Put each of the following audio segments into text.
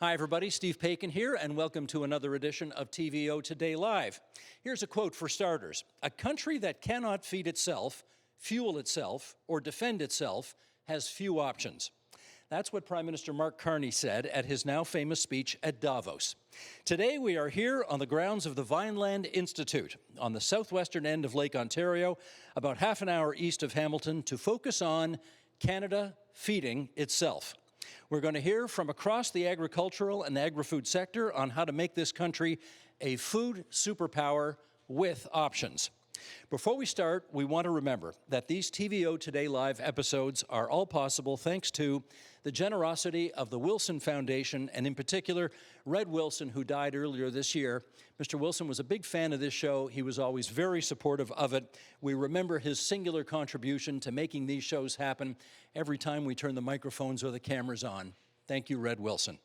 Hi, everybody. Steve Paikin here, and welcome to another edition of TVO Today Live. Here's a quote for starters. A country that cannot feed itself, fuel itself, or defend itself has few options. That's what Prime Minister Mark Carney said at his now famous speech at Davos. Today, we are here on the grounds of the Vineland Institute on the southwestern end of Lake Ontario, about half an hour east of Hamilton, to focus on Canada feeding itself. We're going to hear from across the agricultural and agri-food sector on how to make this country a food superpower with options. Before we start, we want to remember that these TVO Today Live episodes are all possible thanks to the generosity of the Wilson Foundation, and in particular, Red Wilson, who died earlier this year. Mr. Wilson was a big fan of this show. He was always very supportive of it. We remember his singular contribution to making these shows happen every time we turn the microphones or the cameras on. Thank you, Red Wilson.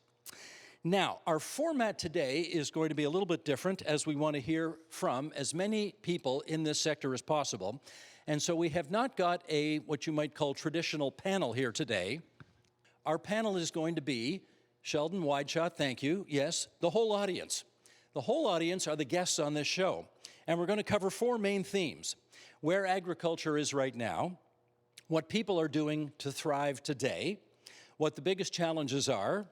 Now, our format today is going to be a little bit different, as we want to hear from as many people in this sector as possible. And so we have not got a, what you might call, traditional panel here today. Our panel is going to be Sheldon Wideshot, thank you, yes, the whole audience. The whole audience are the guests on this show. And we're going to cover four main themes: where agriculture is right now, what people are doing to thrive today, what the biggest challenges are,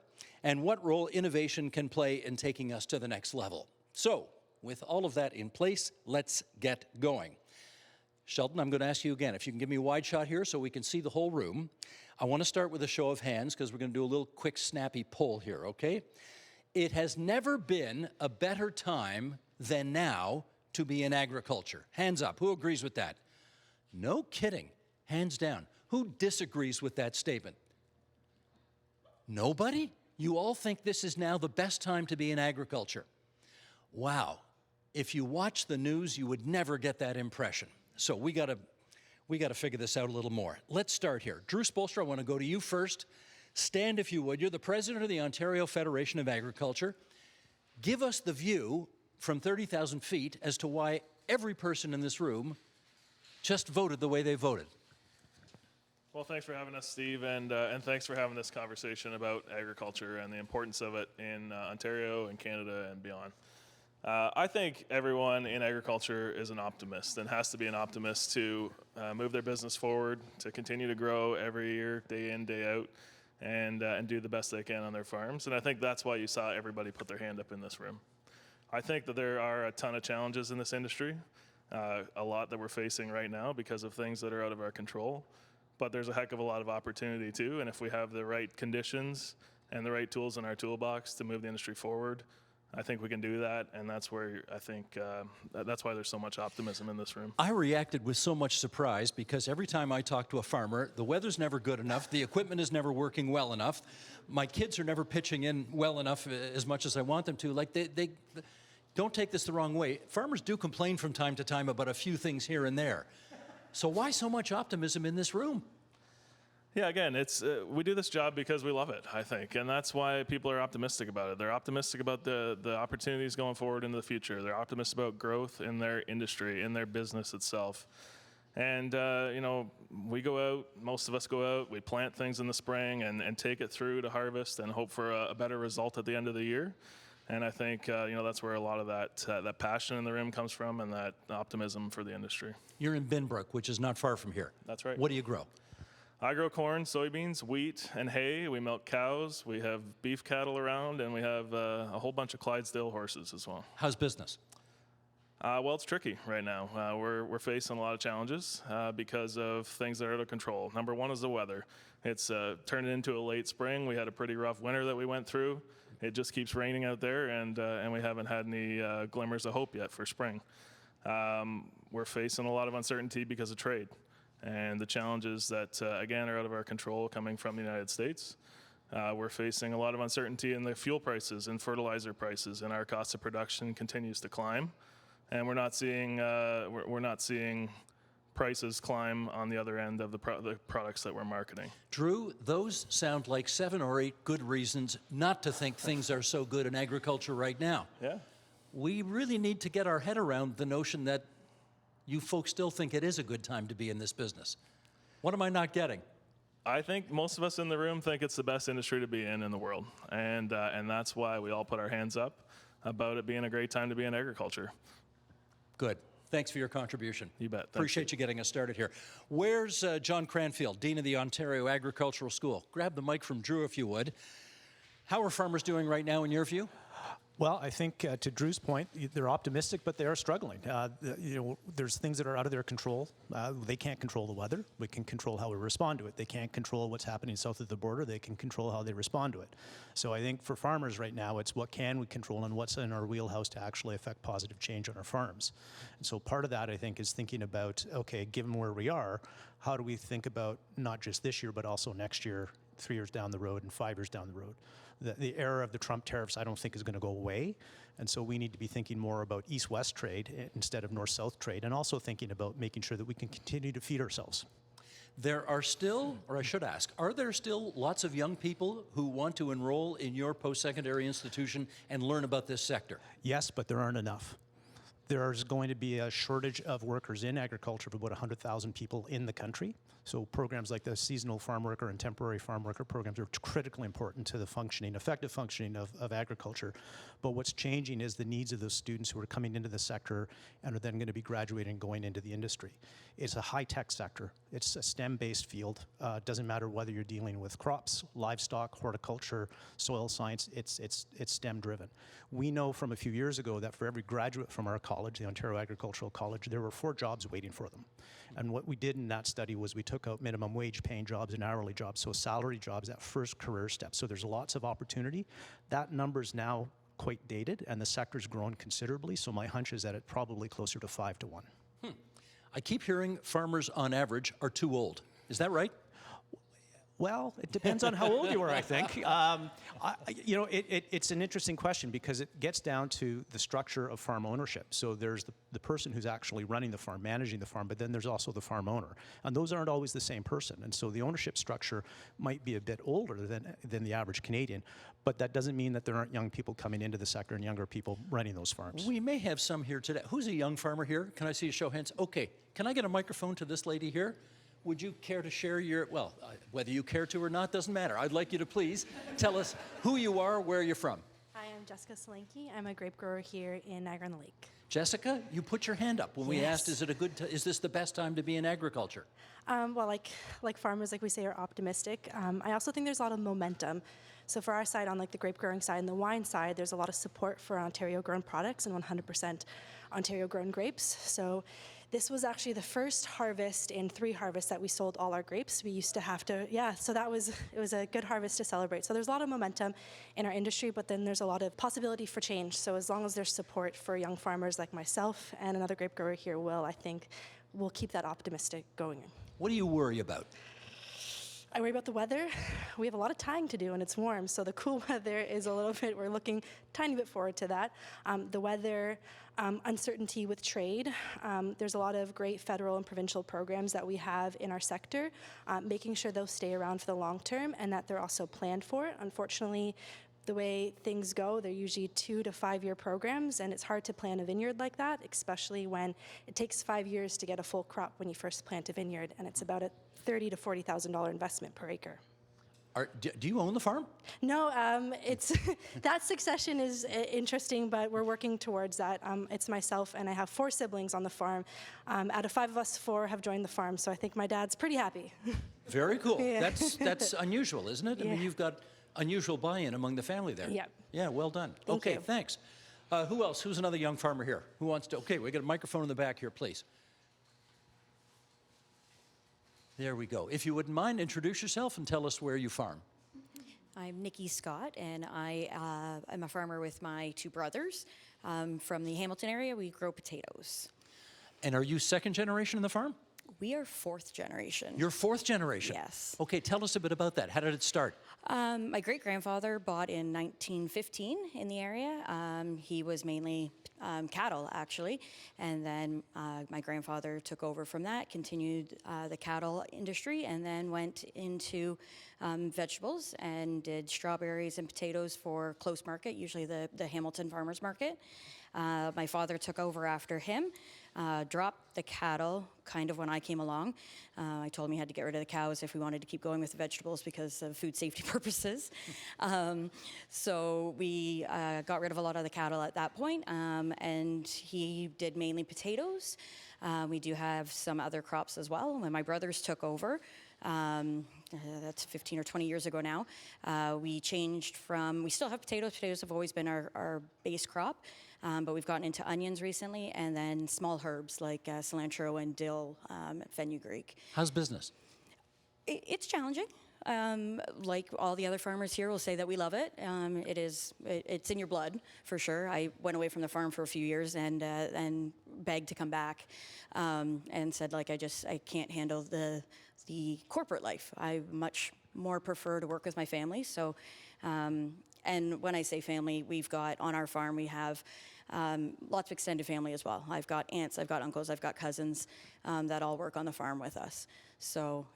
and what role innovation can play in taking us to the next level. So, with all of that in place, let's get going. Sheldon, I'm going to ask you again, if you can give me a wide shot here so we can see the whole room. I want to start with a show of hands because we're going to do a little quick, snappy poll here, okay? It has never been a better time than now to be in agriculture. Hands up. Who agrees with that? No kidding. Hands down. Who disagrees with that statement? Nobody? You all think this is now the best time to be in agriculture. Wow. If you watch the news, you would never get that impression. So we got to figure this out a little more. Let's start here. Drew Spolstra, I want to go to you first. Stand, if you would. You're the president of the Ontario Federation of Agriculture. Give us the view from 30,000 feet as to why every person in this room just voted the way they voted. Well, thanks for having us, Steve, and thanks for having this conversation about agriculture and the importance of it in Ontario and Canada and beyond. I think everyone in agriculture is an optimist and has to be an optimist to move their business forward, to continue to grow every year, day in, day out, and do the best they can on their farms. And I think that's why you saw everybody put their hand up in this room. I think that there are a ton of challenges in this industry, a lot that we're facing right now because of things that are out of our control. But there's a heck of a lot of opportunity too, and if we have the right conditions and the right tools in our toolbox to move the industry forward, I think we can do that, and that's where I think that's why there's so much optimism in this room. I reacted with so much surprise because every time I talk to a farmer, the weather's never good enough, the equipment is never working well enough, my kids are never pitching in well enough as much as I want them to. Like they don't take this the wrong way. Farmers do complain from time to time about a few things here and there. So why so much optimism in this room? Yeah, again, it's we do this job because we love it, I think, and that's why people are optimistic about it. They're optimistic about the opportunities going forward into the future. They're optimistic about growth in their industry, in their business itself. And, we go out, most of us go out, we plant things in the spring and take it through to harvest and hope for a better result at the end of the year. And I think, that's where a lot of that passion in the room comes from and that optimism for the industry. You're in Binbrook, which is not far from here. That's right. What do you grow? I grow corn, soybeans, wheat, and hay. We milk cows. We have beef cattle around, and we have a whole bunch of Clydesdale horses as well. How's business? Well, it's tricky right now. We're facing a lot of challenges because of things that are out of control. Number one is the weather. It's turned into a late spring. We had a pretty rough winter that we went through. It just keeps raining out there, and we haven't had any glimmers of hope yet for spring. We're facing a lot of uncertainty because of trade and the challenges that, again, are out of our control coming from the United States. We're facing a lot of uncertainty in the fuel prices and fertilizer prices, and our cost of production continues to climb. And we're not seeing prices climb on the other end of the products that we're marketing. Drew, those sound like 7 or 8 good reasons not to think things are so good in agriculture right now. Yeah. We really need to get our head around the notion that you folks still think it is a good time to be in this business. What am I not getting? I think most of us in the room think it's the best industry to be in the world, and that's why we all put our hands up about it being a great time to be in agriculture. Good. Thanks for your contribution. You bet. Thanks. Appreciate you getting us started here. Where's John Cranfield, Dean of the Ontario Agricultural School? Grab the mic from Drew if you would. How are farmers doing right now in your view? Well, I think to Drew's point, they're optimistic, but they are struggling. There's things that are out of their control. They can't control the weather. We can control how we respond to it. They can't control what's happening south of the border. They can control how they respond to it. So I think for farmers right now, it's what can we control and what's in our wheelhouse to actually affect positive change on our farms. And so part of that, I think, is thinking about, okay, given where we are, how do we think about not just this year, but also next year, 3 years down the road and 5 years down the road. The era of the Trump tariffs, I don't think, is going to go away. And so we need to be thinking more about east-west trade instead of north-south trade, and also thinking about making sure that we can continue to feed ourselves. There are still, or I should ask, are there still lots of young people who want to enroll in your post-secondary institution and learn about this sector? Yes, but there aren't enough. There's going to be a shortage of workers in agriculture of about 100,000 people in the country. So programs like the seasonal farm worker and temporary farm worker programs are critically important to the functioning, effective functioning of agriculture. But what's changing is the needs of those students who are coming into the sector and are then going to be graduating and going into the industry. It's a high-tech sector. It's a STEM-based field. It doesn't matter whether you're dealing with crops, livestock, horticulture, soil science, it's STEM-driven. We know from a few years ago that for every graduate from our college, the Ontario Agricultural College, there were 4 jobs waiting for them. And what we did in that study was we took out minimum wage paying jobs and hourly jobs, so salary jobs, that first career step. So there's lots of opportunity. That number's now quite dated, and the sector's grown considerably, so my hunch is that it's probably closer to 5 to 1. I keep hearing farmers on average are too old. Is that right? Well, it depends on how old you are, I think. It's an interesting question because it gets down to the structure of farm ownership. So there's the person who's actually running the farm, managing the farm, but then there's also the farm owner. And those aren't always the same person. And so the ownership structure might be a bit older than the average Canadian, but that doesn't mean that there aren't young people coming into the sector and younger people running those farms. We may have some here today. Who's a young farmer here? Can I see a show of hands? Okay, can I get a microphone to this lady here? Would you care to share your, well, whether you care to or not doesn't matter. I'd like you to please tell us who you are, where you're from. Hi, I'm Jessica Solanke. I'm a grape grower here in Niagara-on-the-Lake. Jessica, you put your hand up when we Yes. asked, is this the best time to be in agriculture? Well, like farmers, like we say, are optimistic. I also think there's a lot of momentum. So for our side, on like the grape growing side and the wine side, there's a lot of support for Ontario-grown products and 100% Ontario-grown grapes. So this was actually the first harvest in 3 harvests that we sold all our grapes. We used to have to, so it was a good harvest to celebrate. So there's a lot of momentum in our industry, but then there's a lot of possibility for change. So as long as there's support for young farmers like myself and another grape grower here, Will, I think we'll keep that optimistic going. What do you worry about? I worry about the weather. We have a lot of tying to do and it's warm, so the cool weather is a little bit, we're looking a tiny bit forward to that. The weather, uncertainty with trade. There's a lot of great federal and provincial programs that we have in our sector, making sure those stay around for the long term and that they're also planned for. Unfortunately, the way things go, they're usually 2 to 5 year programs, and it's hard to plant a vineyard like that, especially when it takes 5 years to get a full crop when you first plant a vineyard, and it's about a $30,000 to $40,000 investment per acre. Do you own the farm? No, it's that succession is interesting, but we're working towards that. It's myself, and I have 4 siblings on the farm. Out of 5 of us, 4 have joined the farm, so I think my dad's pretty happy. Very cool. Yeah. That's unusual, isn't it? I mean, you've got unusual buy-in among the family there. Yeah. Yeah, well done. Thank Okay, you. thanks. Who else? Who's another young farmer here? Who wants to? Okay, we got a microphone in the back here, please. There we go. If you wouldn't mind, introduce yourself and tell us where you farm. I'm Nikki Scott, and I'm a farmer with my 2 brothers. From the Hamilton area, we grow potatoes. And are you second generation in the farm? We are 4th generation. You're 4th generation? Yes. Okay, tell us a bit about that. How did it start? My great-grandfather bought in 1915 in the area. He was mainly cattle, actually. And then my grandfather took over from that, continued the cattle industry, and then went into vegetables and did strawberries and potatoes for Close Market, usually the Hamilton Farmers Market. My father took over after him, dropped the cattle kind of when I came along. I told him he had to get rid of the cows if we wanted to keep going with the vegetables because of food safety purposes. So we got rid of a lot of the cattle at that point, and he did mainly potatoes. We do have some other crops as well. When my brothers took over, that's 15 or 20 years ago now, we changed from, we still have potatoes. Potatoes have always been our base crop, but we've gotten into onions recently, and then small herbs like cilantro and dill, fenugreek. How's business? It's challenging. Like all the other farmers here will say that we love it. It's in your blood for sure. I went away from the farm for a few years and begged to come back, and said like I can't handle the corporate life. I much more prefer to work with my family. So, and when I say family, we've got on our farm we have lots of extended family as well. I've got aunts, I've got uncles, I've got cousins that all work on the farm with us. So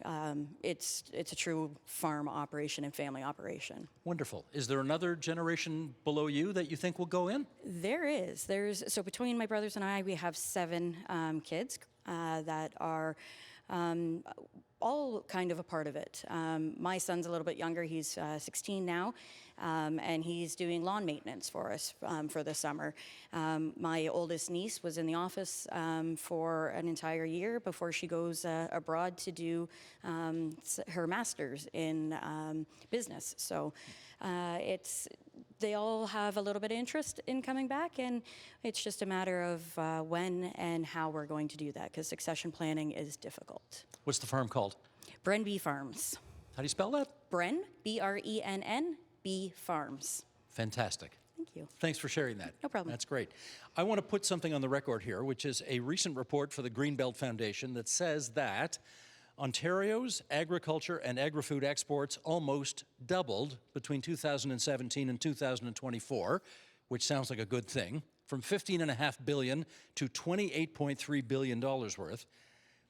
it's a true farm operation and family operation. Wonderful. Is there another generation below you that you think will go in? There is. So between my brothers and I, we have 7 kids that are all kind of a part of it. My son's a little bit younger. He's 16 now, and he's doing lawn maintenance for us for the summer. My oldest niece was in the office for an entire year before she goes abroad to do her master's in business. So they all have a little bit of interest in coming back, and it's just a matter of when and how we're going to do that, because succession planning is difficult. What's the farm called? Brenby Farms. How do you spell that? Bren, B-R-E-N-N, B Farms. Fantastic. Thank you. Thanks for sharing that. No problem. That's great. I want to put something on the record here, which is a recent report for the Greenbelt Foundation that says that Ontario's agriculture and agri-food exports almost doubled between 2017 and 2024, which sounds like a good thing, from $15.5 billion to $28.3 billion worth.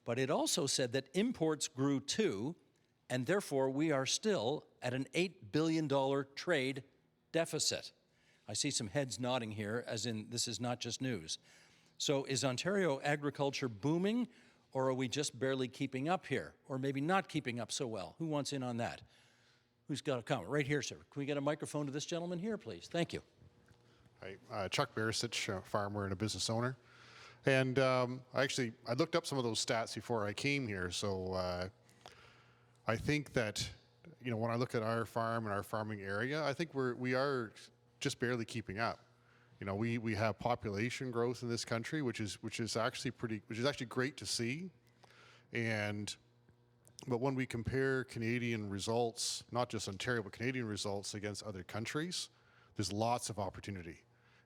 But it also said that imports grew too, and therefore we are still at an $8 billion trade deficit. I see some heads nodding here, as in this is not just news. So is Ontario agriculture booming, or are we just barely keeping up here? Or maybe not keeping up so well? Who wants in on that? Who's got a comment? Right here, sir. Can we get a microphone to this gentleman here, please? Thank you. Hi, Chuck Barasich, farmer and a business owner. And I looked up some of those stats before I came here. So I think that, when I look at our farm and our farming area, I think we are just barely keeping up. We have population growth in this country, which is actually great to see. But when we compare Canadian results, not just Ontario, but Canadian results against other countries, there's lots of opportunity.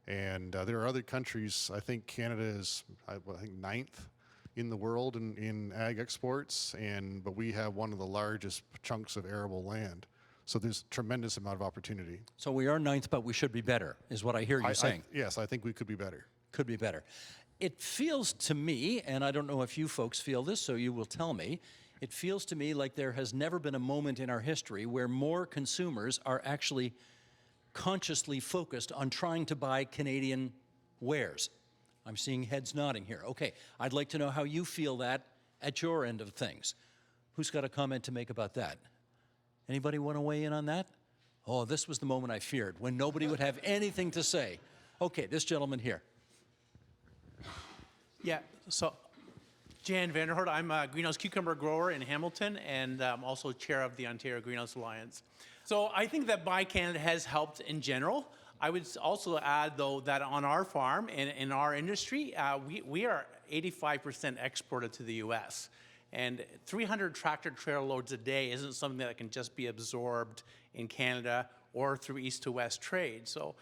And there are other countries. I think Canada is, I think, 9th in the world in ag exports, but we have one of the largest chunks of arable land. So there's a tremendous amount of opportunity. So we are 9th, but we should be better, is what I hear you saying. Yes, I think we could be better. Could be better. It feels to me, and I don't know if you folks feel this, so you will tell me, it feels to me like there has never been a moment in our history where more consumers are actually consciously focused on trying to buy Canadian wares. I'm seeing heads nodding here. Okay, I'd like to know how you feel that at your end of things. Who's got a comment to make about that? Anybody want to weigh in on that? Oh, this was the moment I feared, when nobody would have anything to say. Okay, this gentleman here. Yeah, so Jan Vanderhoort, I'm a greenhouse cucumber grower in Hamilton, and I'm also chair of the Ontario Greenhouse Alliance. So I think that Buy Canada has helped in general. I would also add, though, that on our farm and in our industry, we are 85% exported to the U.S., and 300 tractor-trailer loads a day isn't something that can just be absorbed in Canada or through east to west trade. So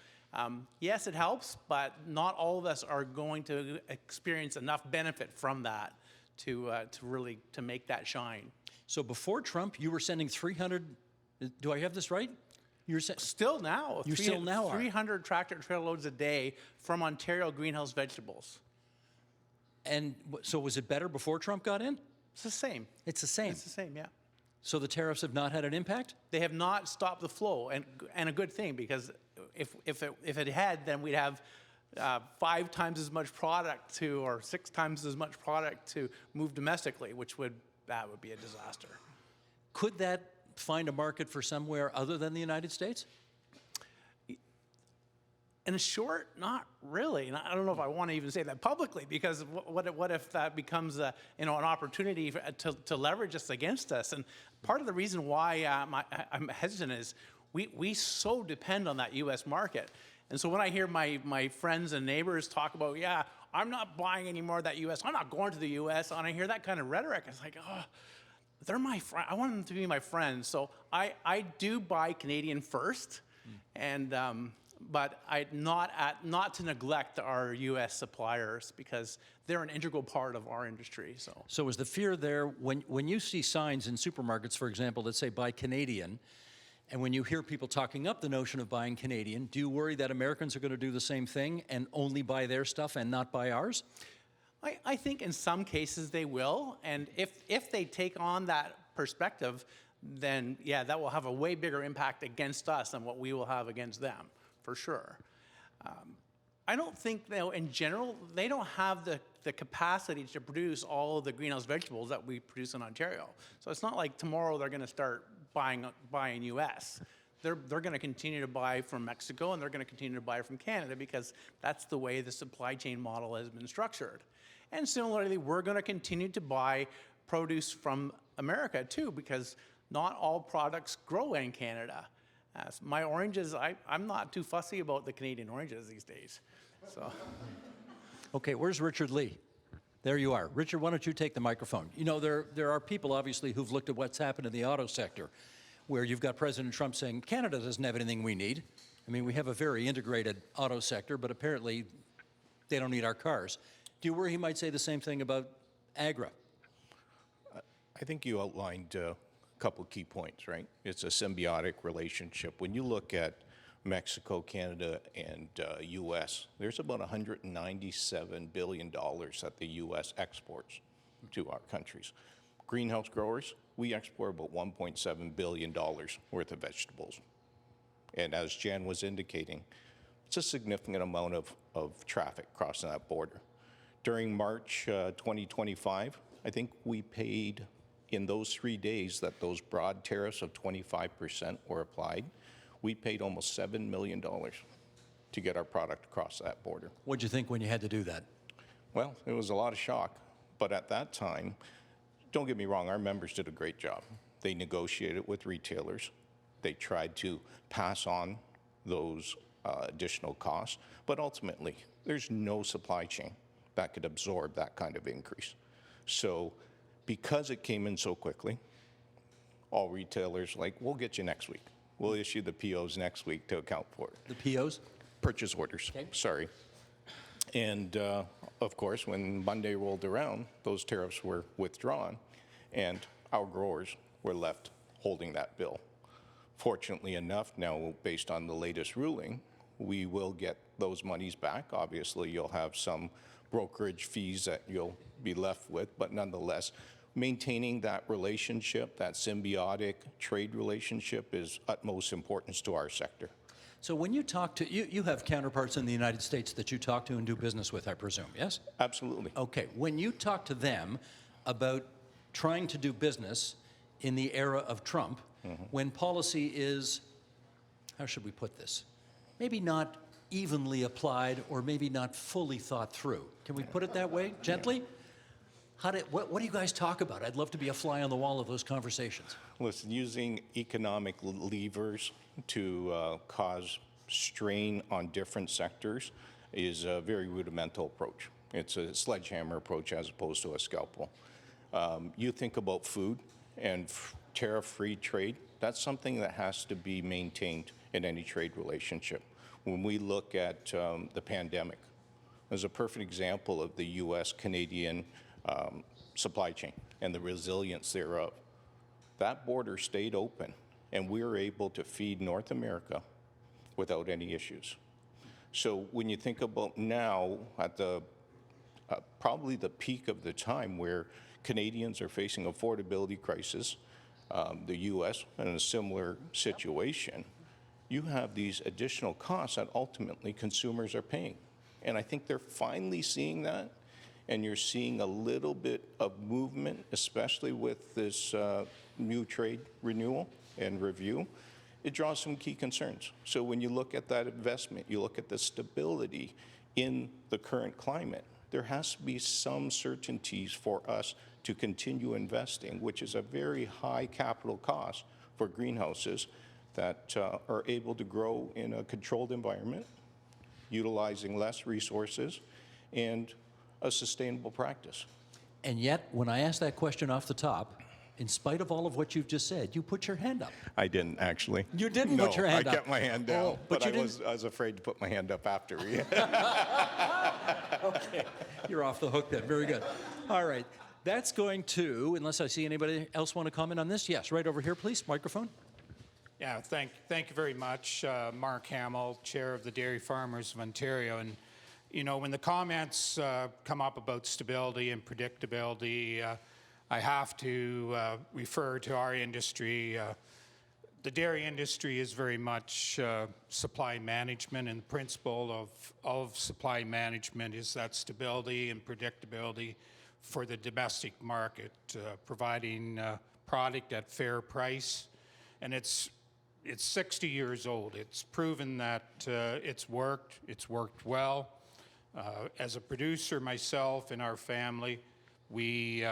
yes, it helps, but not all of us are going to experience enough benefit from that to really make that shine. So before Trump, you were sending 300, do I have this right? Still now. You still now are. 300 tractor-trailer loads a day from Ontario greenhouse vegetables. And so was it better before Trump got in? It's the same. It's the same. It's the same, yeah. So the tariffs have not had an impact? They have not stopped the flow, and a good thing, because if it had, then we'd have 5 times as much product to, or 6 times as much product to move domestically, that would be a disaster. Could that find a market for somewhere other than the United States? In short, not really. And I don't know if I want to even say that publicly, because what if that becomes an opportunity to leverage us against us? And part of the reason why I'm hesitant is we so depend on that U.S. market. And so when I hear my friends and neighbors talk about, yeah, I'm not buying any more of that U.S., I'm not going to the U.S., and I hear that kind of rhetoric, it's like, oh, they're my friend. I want them to be my friends. So I do buy Canadian first, and but not to neglect our U.S. suppliers, because they're an integral part of our industry. So is the fear there when you see signs in supermarkets, for example, that say buy Canadian, and when you hear people talking up the notion of buying Canadian, do you worry that Americans are going to do the same thing and only buy their stuff and not buy ours? I think in some cases they will, and if they take on that perspective, then yeah, that will have a way bigger impact against us than what we will have against them, for sure. I don't think, though, in general, they don't have the capacity to produce all of the greenhouse vegetables that we produce in Ontario. So it's not like tomorrow they're going to start buying U.S. They're going to continue to buy from Mexico, and they're going to continue to buy from Canada, because that's the way the supply chain model has been structured. And similarly, we're going to continue to buy produce from America too, because not all products grow in Canada. My oranges, I'm not too fussy about the Canadian oranges these days. So. Okay, where's Richard Lee? There you are. Richard, why don't you take the microphone? You know, there are people, obviously, who've looked at what's happened in the auto sector, where you've got President Trump saying, Canada doesn't have anything we need. I mean, we have a very integrated auto sector, but apparently they don't need our cars. Do you worry he might say the same thing about Agra? I think you outlined a couple of key points, right? It's a symbiotic relationship. When you look at Mexico, Canada, and U.S., there's about $197 billion that the U.S. exports to our countries. Greenhouse growers, we export about $1.7 billion worth of vegetables. And as Jan was indicating, it's a significant amount of traffic crossing that border. During March 2025, I think we paid, in those 3 days that those broad tariffs of 25% were applied, we paid almost $7 million to get our product across that border. What'd you think when you had to do that? Well, it was a lot of shock, but at that time, don't get me wrong, our members did a great job. They negotiated with retailers. They tried to pass on those additional costs, but ultimately, there's no supply chain that could absorb that kind of increase. So because it came in so quickly, all retailers we'll get you next week. We'll issue the POs next week to account for it. The POs? Purchase orders, okay. Sorry. And of course, when Monday rolled around, those tariffs were withdrawn, and our growers were left holding that bill. Fortunately enough, now based on the latest ruling, we will get those monies back. Obviously, you'll have some brokerage fees that you'll be left with, but nonetheless, maintaining that relationship, that symbiotic trade relationship, is utmost importance to our sector. So when you talk to, you have counterparts in the United States that you talk to and do business with, I presume, yes? Absolutely. Okay, when you talk to them about trying to do business in the era of Trump, when policy is, how should we put this? Maybe not evenly applied, or maybe not fully thought through. Can we put it that way, gently? What do you guys talk about? I'd love to be a fly on the wall of those conversations. Listen, using economic levers to cause strain on different sectors is a very rudimental approach. It's a sledgehammer approach as opposed to a scalpel. You think about food and tariff-free trade, that's something that has to be maintained in any trade relationship. When we look at the pandemic, there's a perfect example of the U.S.-Canadian supply chain and the resilience thereof. That border stayed open, and we were able to feed North America without any issues. So when you think about now at the probably the peak of the time where Canadians are facing affordability crisis, the U.S. in a similar situation, you have these additional costs that ultimately consumers are paying. And I think they're finally seeing that. And you're seeing a little bit of movement, especially with this new trade renewal and review. It draws some key concerns. So when you look at that investment, you look at the stability in the current climate, there has to be some certainties for us to continue investing, which is a very high capital cost for greenhouses that are able to grow in a controlled environment, utilizing less resources, and a sustainable practice. And yet, when I asked that question off the top, in spite of all of what you've just said, you put your hand up. I didn't actually. You didn't no, put your hand I up. kept my hand down, Oh, but you I was afraid to put my hand up after. Okay, you're off the hook then. Very good. All right, that's going to, unless I see anybody else want to comment on this, yes, right over here, please, microphone. Yeah, thank you very much. Mark Hamill, Chair of the Dairy Farmers of Ontario. And, you know, when the comments come up about stability and predictability, I have to refer to our industry. The dairy industry is very much supply management, and the principle of supply management is that stability and predictability for the domestic market, providing product at fair price. And it's 60 years old. It's proven that it's worked well. As a producer myself and our family, we've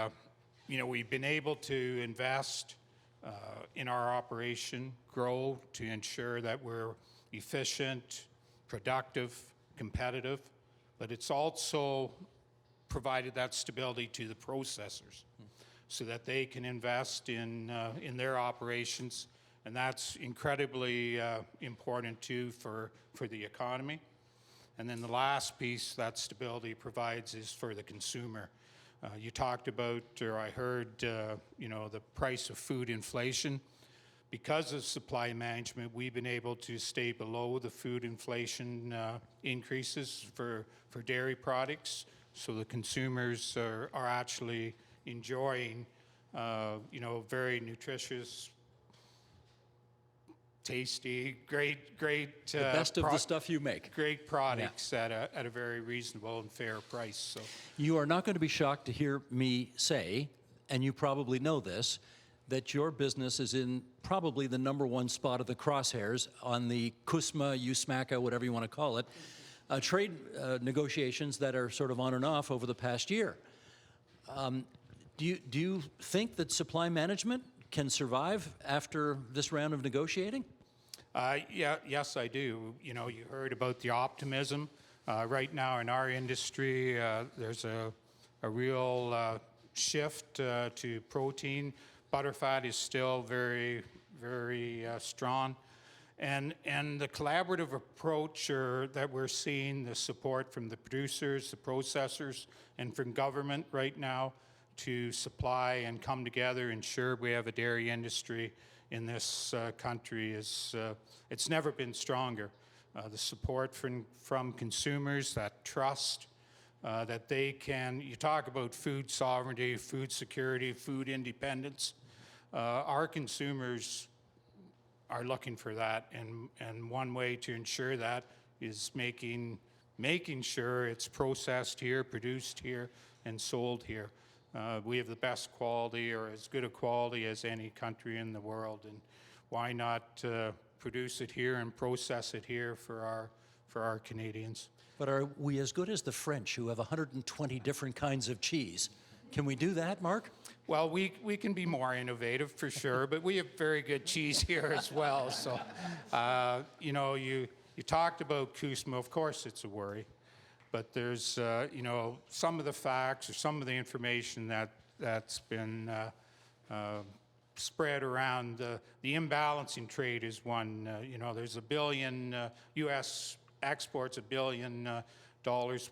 been able to invest in our operation, grow to ensure that we're efficient, productive, competitive, but it's also provided that stability to the processors so that they can invest in their operations. And that's incredibly important too for the economy. And then the last piece that stability provides is for the consumer. You talked about, or I heard, the price of food inflation. Because of supply management, we've been able to stay below the food inflation increases for dairy products. So the consumers are actually enjoying, very nutritious, tasty, great. The best of the stuff you make. Great products at a very reasonable and fair price. So You are not going to be shocked to hear me say, and you probably know this, that your business is in probably the #1 spot of the crosshairs on the CUSMA, USMACA, whatever you want to call it, trade negotiations that are sort of on and off over the past year. Do you think that supply management can survive after this round of negotiating? Yes, I do. You know, you heard about the optimism. Right now in our industry, there's a real shift to protein. Butterfat is still very, very strong. And the collaborative approach that we're seeing, the support from the producers, the processors, and from government right now to supply and come together, ensure we have a dairy industry in this country it's never been stronger. The support from consumers, that trust, that they can, you talk about food sovereignty, food security, food independence. Our consumers are looking for that, and one way to ensure that is making sure it's processed here, produced here, and sold here. We have the best quality, or as good a quality as any country in the world, and why not produce it here and process it here for our Canadians? But are we as good as the French, who have 120 different kinds of cheese? Can we do that, Mark? Well, we can be more innovative for sure, but we have very good cheese here as well. So, you talked about CUSMA. Of course, it's a worry, but there's some of the facts or some of the information that's been spread around. The imbalance in trade is one. There's $1 billion U.S. exports $1 billion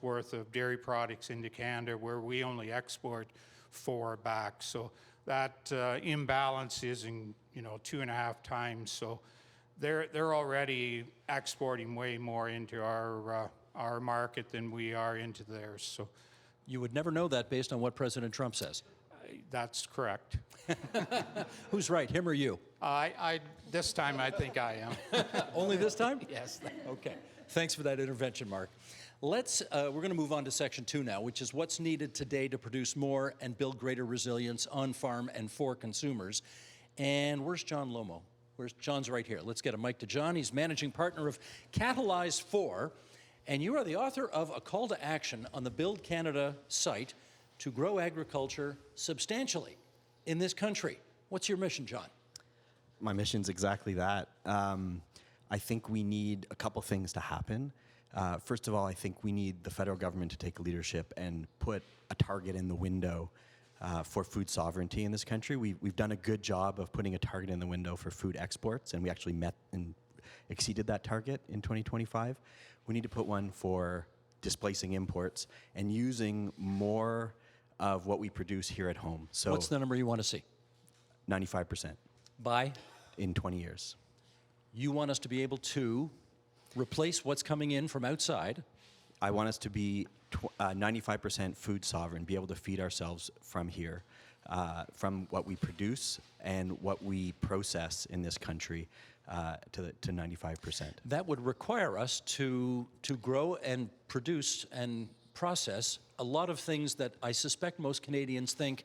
worth of dairy products into Canada, where we only export 4 back. So that imbalance is in 2.5 times. So they're already exporting way more into our market than we are into theirs. So You would never know that based on what President Trump says. that's correct. Who's right, him or you? This time I think I am. Only this time? Yes. Okay. Thanks for that intervention, Mark. We're going to move on to section 2 now, which is what's needed today to produce more and build greater resilience on farm and for consumers. And where's John Lomo? John's right here. Let's get a mic to John. He's managing partner of Catalyze 4, and you are the author of a call to action on the Build Canada site to grow agriculture substantially in this country. What's your mission, John? My mission's exactly that. I think we need a couple things to happen. First of all, I think we need the federal government to take leadership and put a target in the window for food sovereignty in this country. We've done a good job of putting a target in the window for food exports, and we actually met and exceeded that target in 2025. We need to put one for displacing imports and using more of what we produce here at home. So what's the number you want to see? 95%. By? In 20 years. You want us to be able to replace what's coming in from outside? I want us to be 95% food sovereign, be able to feed ourselves from here, from what we produce and what we process in this country to 95%. That would require us to grow and produce and process a lot of things that I suspect most Canadians think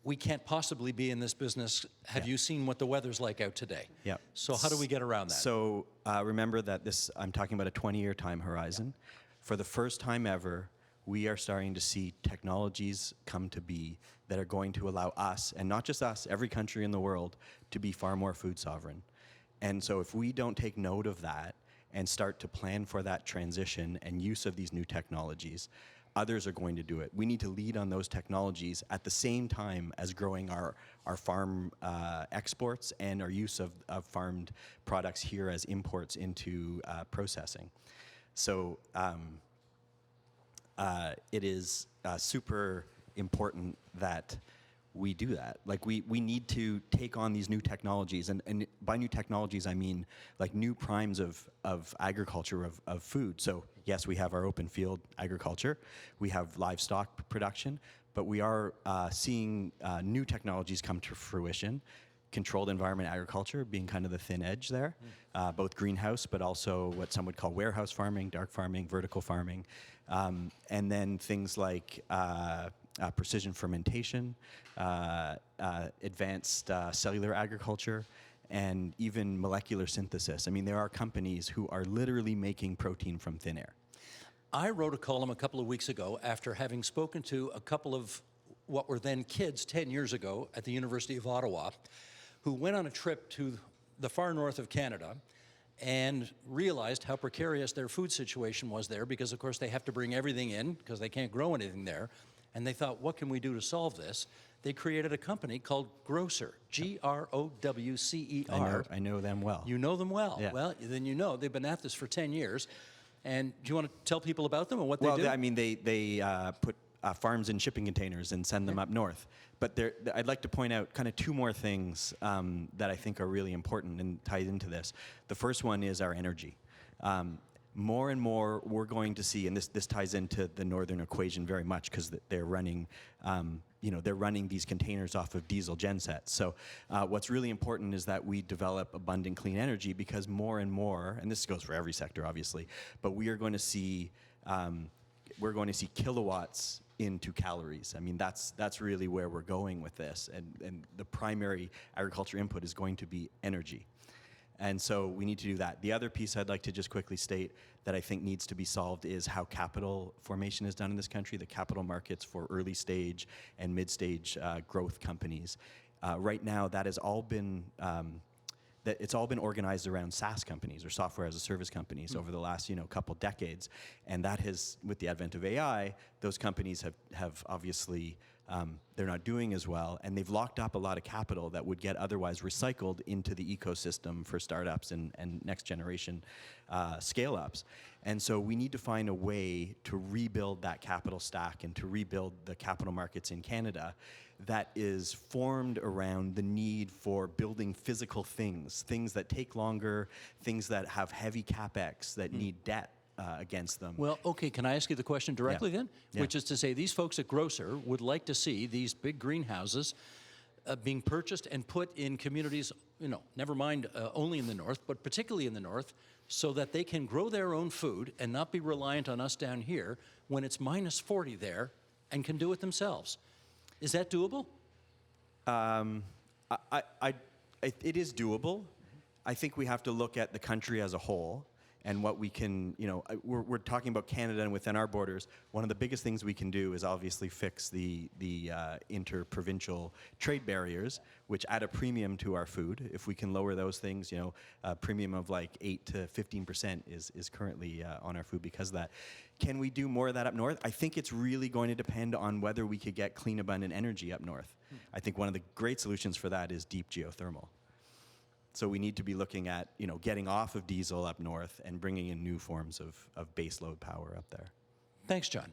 we can't possibly be in this business. Have you seen what the weather's like out today? Yeah. So how do we get around that? So remember that I'm talking about a 20-year time horizon. For the first time ever, we are starting to see technologies come to be that are going to allow us, and not just us, every country in the world, to be far more food sovereign. And so if we don't take note of that and start to plan for that transition and use of these new technologies, others are going to do it. We need to lead on those technologies at the same time as growing our farm exports and our use of farmed products here as imports into processing. So it is super important that we do that. Like we need to take on these new technologies, and by new technologies I mean like new primes of agriculture, of food. So yes, we have our open field agriculture, we have livestock production, but we are seeing new technologies come to fruition. Controlled environment agriculture being kind of the thin edge there, both greenhouse, but also what some would call warehouse farming, dark farming, vertical farming, and then things like precision fermentation, advanced cellular agriculture, and even molecular synthesis. I mean, there are companies who are literally making protein from thin air. I wrote a column a couple of weeks ago after having spoken to a couple of what were then kids 10 years ago at the University of Ottawa, who went on a trip to the far north of Canada and realized how precarious their food situation was there because, of course, they have to bring everything in because they can't grow anything there. And they thought, what can we do to solve this? They created a company called Grocer, Growcer. I know them well. You know them well. Yeah. Well, then you know they've been at this for 10 years. And do you want to tell people about them and what they do? Well, I mean, they put farms in shipping containers and send them up north. But I'd like to point out kind of two more things that I think are really important and tied into this. The first one is our energy. More and more we're going to see, and this ties into the northern equation very much because they're running, they're running these containers off of diesel gensets. So what's really important is that we develop abundant clean energy because more and more, and this goes for every sector obviously, but we are going to see kilowatts into calories. I mean, that's really where we're going with this, and the primary agriculture input is going to be energy. And so we need to do that. The other piece I'd like to just quickly state that I think needs to be solved is how capital formation is done in this country, the capital markets for early stage and mid-stage growth companies. Right now, that has all been it's all been organized around SaaS companies or software as a service companies over the last couple decades, and that has, with the advent of AI, those companies have obviously they're not doing as well, and they've locked up a lot of capital that would get otherwise recycled into the ecosystem for startups and next generation scale-ups. And so we need to find a way to rebuild that capital stack and to rebuild the capital markets in Canada that is formed around the need for building physical things that take longer, things that have heavy capex, that need debt against them. Well, okay, can I ask you the question directly then? Yeah. Which is to say, these folks at Grocer would like to see these big greenhouses being purchased and put in communities, never mind only in the north, but particularly in the north, so that they can grow their own food and not be reliant on us down here when it's minus 40 there and can do it themselves. Is that doable? It is doable. I think we have to look at the country as a whole and what we can, we're talking about Canada and within our borders. One of the biggest things we can do is obviously fix the inter-provincial trade barriers, which add a premium to our food. If we can lower those things, a premium of like 8 to 15% is currently on our food because of that. Can we do more of that up north? I think it's really going to depend on whether we could get clean, abundant energy up north. I think one of the great solutions for that is deep geothermal. So we need to be looking at, getting off of diesel up north and bringing in new forms of baseload power up there. Thanks, John.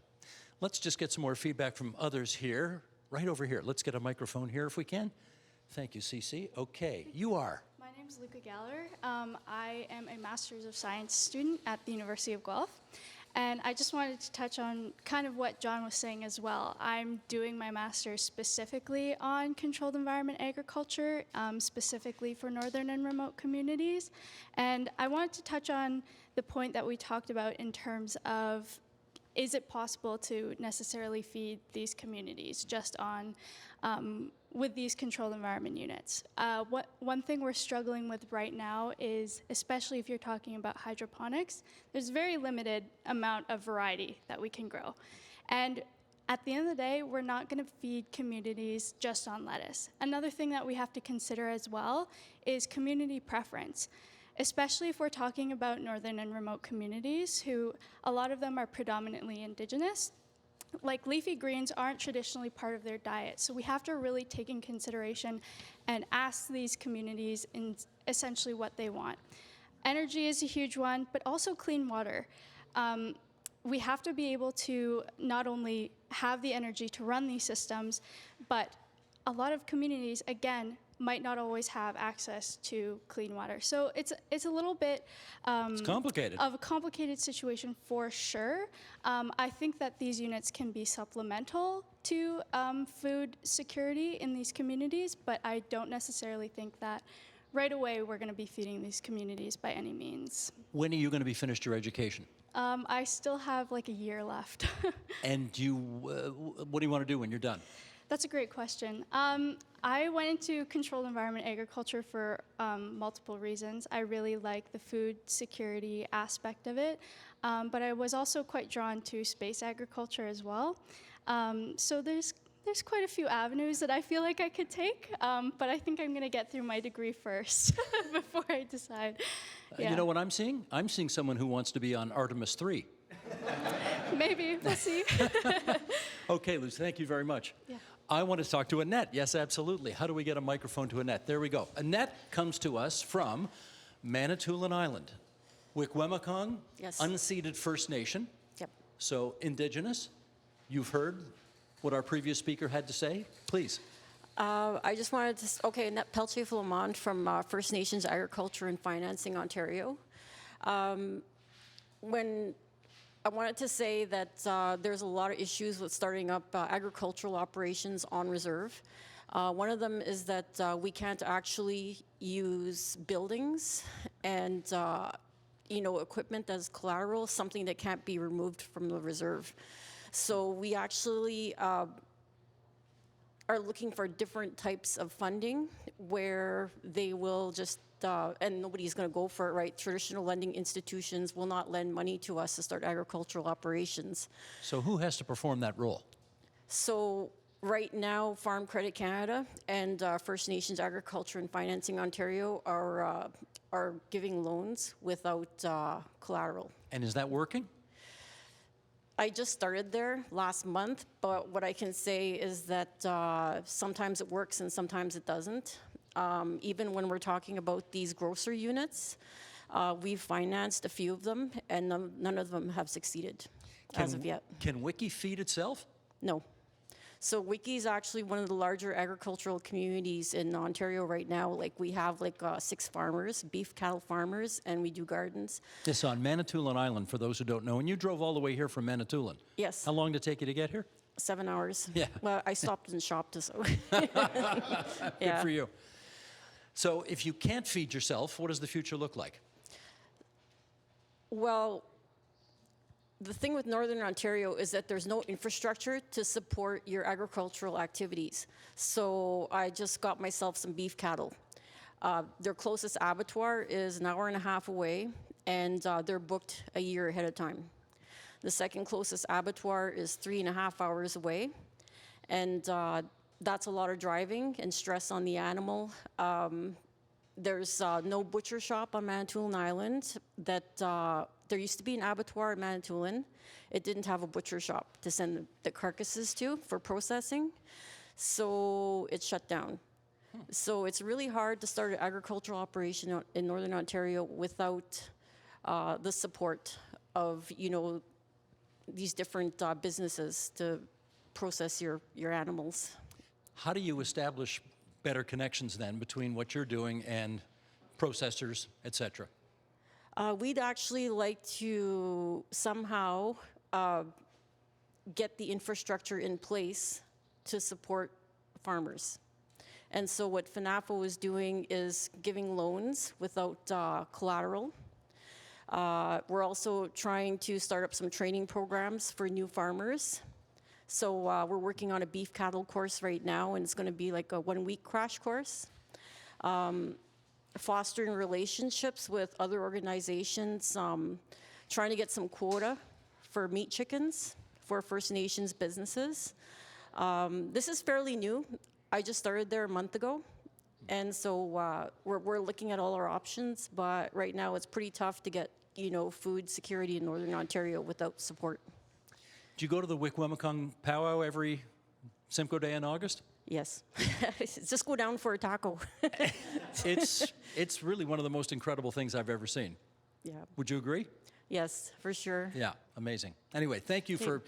Let's just get some more feedback from others here. Right over here. Let's get a microphone here if we can. Thank you, Cece. Okay, you are. My name is Luca Galler. I am a Master's of Science student at the University of Guelph. And I just wanted to touch on kind of what John was saying as well. I'm doing my master's specifically on controlled environment agriculture, specifically for northern and remote communities. And I wanted to touch on the point that we talked about in terms of, is it possible to necessarily feed these communities just on with these controlled environment units? One thing we're struggling with right now is, especially if you're talking about hydroponics, there's very limited amount of variety that we can grow. And at the end of the day, we're not going to feed communities just on lettuce. Another thing that we have to consider as well is community preference, especially if we're talking about northern and remote communities who, a lot of them are predominantly Indigenous. Like leafy greens aren't traditionally part of their diet. So we have to really take in consideration and ask these communities in essentially what they want. Energy is a huge one, but also clean water. We have to be able to not only have the energy to run these systems, but a lot of communities, again, might not always have access to clean water. So it's a little bit It's complicated. of a complicated situation for sure. I think that these units can be supplemental to food security in these communities, but I don't necessarily think that right away we're going to be feeding these communities by any means. When are you going to be finished your education? I still have like a year left. And what do you want to do when you're done? That's a great question. I went into controlled environment agriculture for multiple reasons. I really like the food security aspect of it, but I was also quite drawn to space agriculture as well. So there's quite a few avenues that I feel like I could take, but I think I'm going to get through my degree first before I decide. Yeah. You know what I'm seeing? I'm seeing someone who wants to be on Artemis 3. Maybe, we'll see. Okay, Luz, thank you very much. Yeah. I want to talk to Annette. Yes, absolutely. How do we get a microphone to Annette? There we go. Annette comes to us from Manitoulin Island, Wikwemekong, Yes. unceded First Nation. Yep. So Indigenous. You've heard what our previous speaker had to say. Please. I just wanted to, Annette Peltier-Flamond from First Nations Agriculture and Financing, Ontario. When I wanted to say that there's a lot of issues with starting up agricultural operations on reserve. One of them is that we can't actually use buildings and equipment as collateral, something that can't be removed from the reserve. So we actually are looking for different types of funding where they will just and nobody's going to go for it, right? Traditional lending institutions will not lend money to us to start agricultural operations. So who has to perform that role? So right now, Farm Credit Canada and First Nations Agriculture and Financing Ontario are giving loans without collateral. And is that working? I just started there last month, but what I can say is that sometimes it works and sometimes it doesn't. Even when we're talking about these grocer units, we've financed a few of them, and none of them have succeeded as of yet. Can Wiki feed itself? No. So Wiki is actually one of the larger agricultural communities in Ontario right now. Like we have 6 farmers, beef cattle farmers, and we do gardens. This on Manitoulin Island, for those who don't know. And you drove all the way here from Manitoulin. Yes. How long did it take you to get here? 7 hours. Yeah. Well, I stopped and shopped, so. Good for you. So if you can't feed yourself, what does the future look like? Well, the thing with Northern Ontario is that there's no infrastructure to support your agricultural activities. So I just got myself some beef cattle. Their closest abattoir is an hour and a half away, and they're booked a year ahead of time. The second closest abattoir is 3.5 hours away, and that's a lot of driving and stress on the animal. There's no butcher shop on Manitoulin Island. There used to be an abattoir at Manitoulin. It didn't have a butcher shop to send the carcasses to for processing, so it shut down. So it's really hard to start an agricultural operation in Northern Ontario without the support of, these different businesses to process your animals. How do you establish better connections then between what you're doing and processors, et cetera? We'd actually like to somehow get the infrastructure in place to support farmers. And so what FNAFO is doing is giving loans without collateral. We're also trying to start up some training programs for new farmers. So we're working on a beef cattle course right now, and it's going to be like a 1-week crash course. Fostering relationships with other organizations, trying to get some quota for meat chickens for First Nations businesses. This is fairly new. I just started there a month ago, and so we're looking at all our options, but right now it's pretty tough to get food security in Northern Ontario without support. Do you go to the Wikwemikong powwow every Simcoe Day in August? Yes. Just go down for a taco. It's really one of the most incredible things I've ever seen. Yeah. Would you agree? Yes, for sure. Yeah, amazing. Anyway, thank you for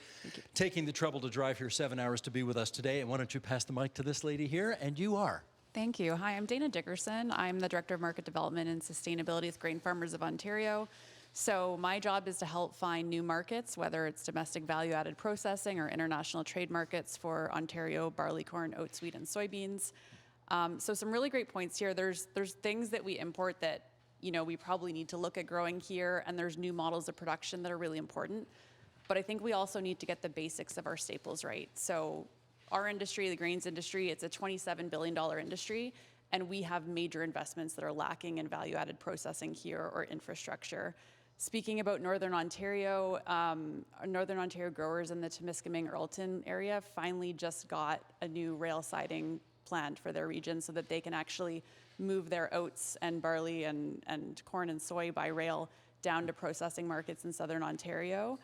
taking the trouble to drive here 7 hours to be with us today. And why don't you pass the mic to this lady here? And you are. Thank you. Hi, I'm Dana Dickerson. I'm the Director of Market Development and Sustainability with Grain Farmers of Ontario. So my job is to help find new markets, whether it's domestic value-added processing or international trade markets for Ontario barley, corn, oats, wheat, and soybeans. So some really great points here. There's things that we import that we probably need to look at growing here, and there's new models of production that are really important. But I think we also need to get the basics of our staples right. So our industry, the grains industry, it's a $27 billion industry, and we have major investments that are lacking in value-added processing here or infrastructure. Speaking about Northern Ontario growers in the Temiskaming-Earlton area finally just got a new rail siding planned for their region so that they can actually move their oats and barley and corn and soy by rail down to processing markets in Southern Ontario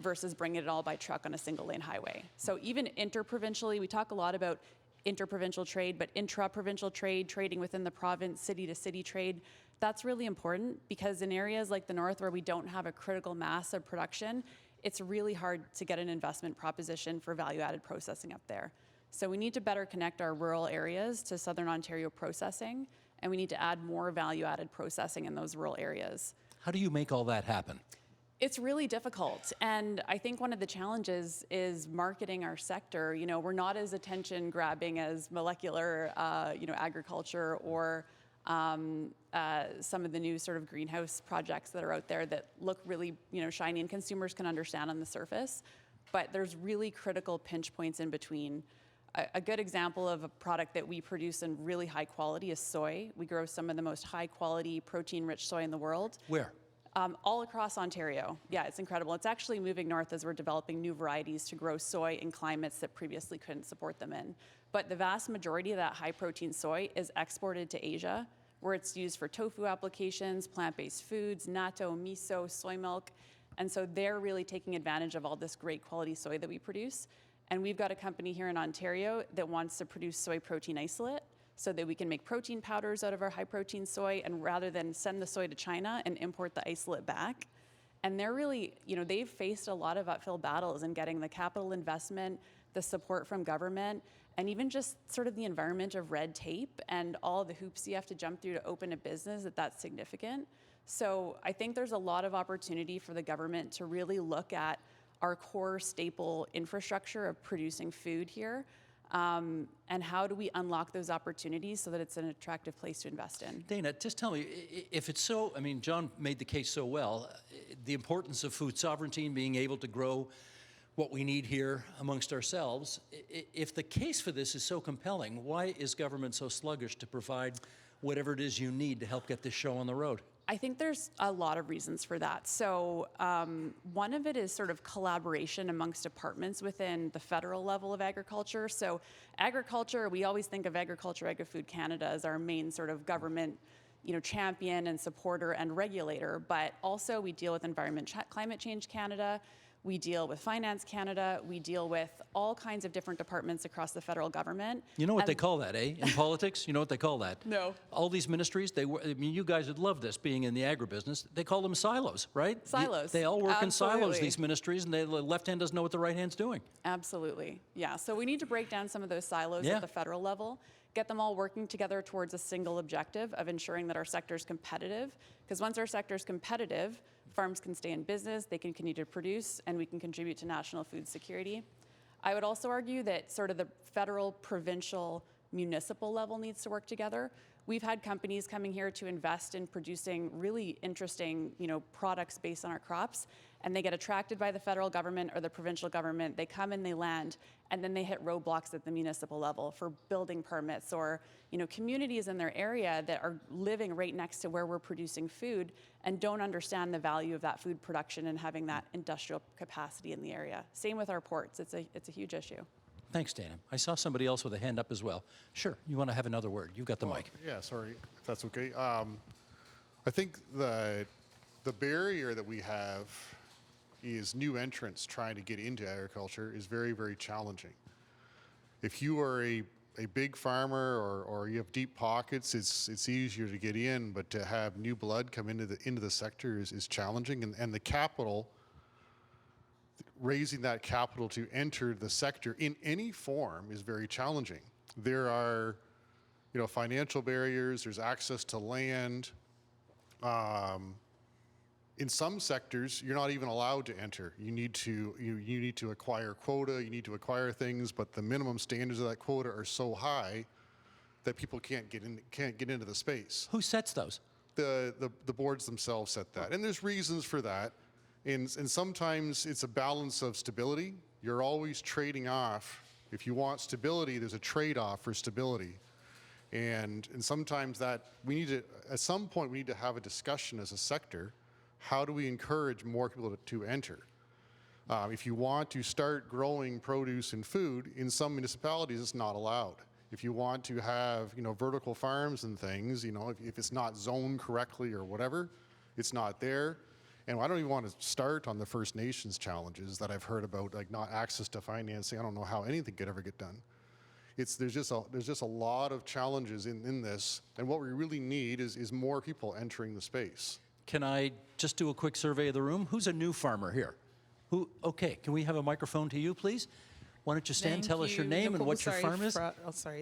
versus bringing it all by truck on a single lane highway. So even interprovincially, we talk a lot about interprovincial trade, but intra-provincial trade, trading within the province, city-to-city trade, that's really important because in areas like the north where we don't have a critical mass of production, it's really hard to get an investment proposition for value-added processing up there. So we need to better connect our rural areas to Southern Ontario processing, and we need to add more value-added processing in those rural areas. How do you make all that happen? It's really difficult, and I think one of the challenges is marketing our sector. We're not as attention-grabbing as molecular, agriculture or some of the new sort of greenhouse projects that are out there that look really, shiny and consumers can understand on the surface. But there's really critical pinch points in between. A good example of a product that we produce in really high quality is soy. We grow some of the most high quality protein-rich soy in the world. Where? All across Ontario. Yeah, it's incredible. It's actually moving north as we're developing new varieties to grow soy in climates that previously couldn't support them in. But the vast majority of that high protein soy is exported to Asia, where it's used for tofu applications, plant-based foods, natto, miso, soy milk. And so they're really taking advantage of all this great quality soy that we produce. And we've got a company here in Ontario that wants to produce soy protein isolate so that we can make protein powders out of our high protein soy, and rather than send the soy to China and import the isolate back. And they're really, they've faced a lot of uphill battles in getting the capital investment, the support from government, and even just sort of the environment of red tape and all the hoops you have to jump through to open a business that's significant. So I think there's a lot of opportunity for the government to really look at our core staple infrastructure of producing food here And how do we unlock those opportunities so that it's an attractive place to invest in? Dana, just tell me, if it's so, I mean, John made the case so well, the importance of food sovereignty and being able to grow what we need here amongst ourselves. If the case for this is so compelling, why is government so sluggish to provide whatever it is you need to help get this show on the road? I think there's a lot of reasons for that. So one of it is sort of collaboration amongst departments within the federal level of agriculture. So agriculture, we always think of Agriculture, Agri-Food Canada as our main sort of government, champion and supporter and regulator, but also we deal with Climate Change Canada, we deal with Finance Canada, we deal with all kinds of different departments across the federal government. You know what they call that, eh? In politics, you know what they call that? No. All these ministries, you guys would love this being in the agribusiness. They call them silos, right? Silos. They all work in silos, Absolutely. these ministries, and the left hand doesn't know what the right hand's doing. Absolutely, yeah. So we need to break down some of those silos Yeah. at the federal level, get them all working together towards a single objective of ensuring that our sector is competitive. Because once our sector is competitive, farms can stay in business, they can continue to produce, and we can contribute to national food security. I would also argue that sort of the federal, provincial, municipal level needs to work together. We've had companies coming here to invest in producing really interesting, products based on our crops, and they get attracted by the federal government or the provincial government. They come and they land, and then they hit roadblocks at the municipal level for building permits or, communities in their area that are living right next to where we're producing food and don't understand the value of that food production and having that industrial capacity in the area. Same with our ports. It's a huge issue. Thanks, Dana. I saw somebody else with a hand up as well. Sure, you want to have another word. You've got the mic. Yeah, sorry, if that's okay. I think the barrier that we have is new entrants trying to get into agriculture is very, very challenging. If you are a big farmer or you have deep pockets, it's easier to get in, but to have new blood come into the sector is challenging, and the capital, raising that capital to enter the sector in any form is very challenging. There are, financial barriers, there's access to land. In some sectors, you're not even allowed to enter. You need to acquire quota, you need to acquire things, but the minimum standards of that quota are so high that people can't get into the space. Who sets those? The boards themselves set that, and there's reasons for that. And sometimes it's a balance of stability. You're always trading off. If you want stability, there's a trade-off for stability. And sometimes at some point, we need to have a discussion as a sector. How do we encourage more people to enter? If you want to start growing produce and food, in some municipalities, it's not allowed. If you want to have, vertical farms and things, if it's not zoned correctly or whatever, it's not there. And I don't even want to start on the First Nations challenges that I've heard about, like not access to financing. I don't know how anything could ever get done. There's just a lot of challenges in this, and what we really need is more people entering the space. Can I just do a quick survey of the room? Who's a new farmer here? Okay, can we have a microphone to you, please? Why don't you stand, tell us your name and what your farm is?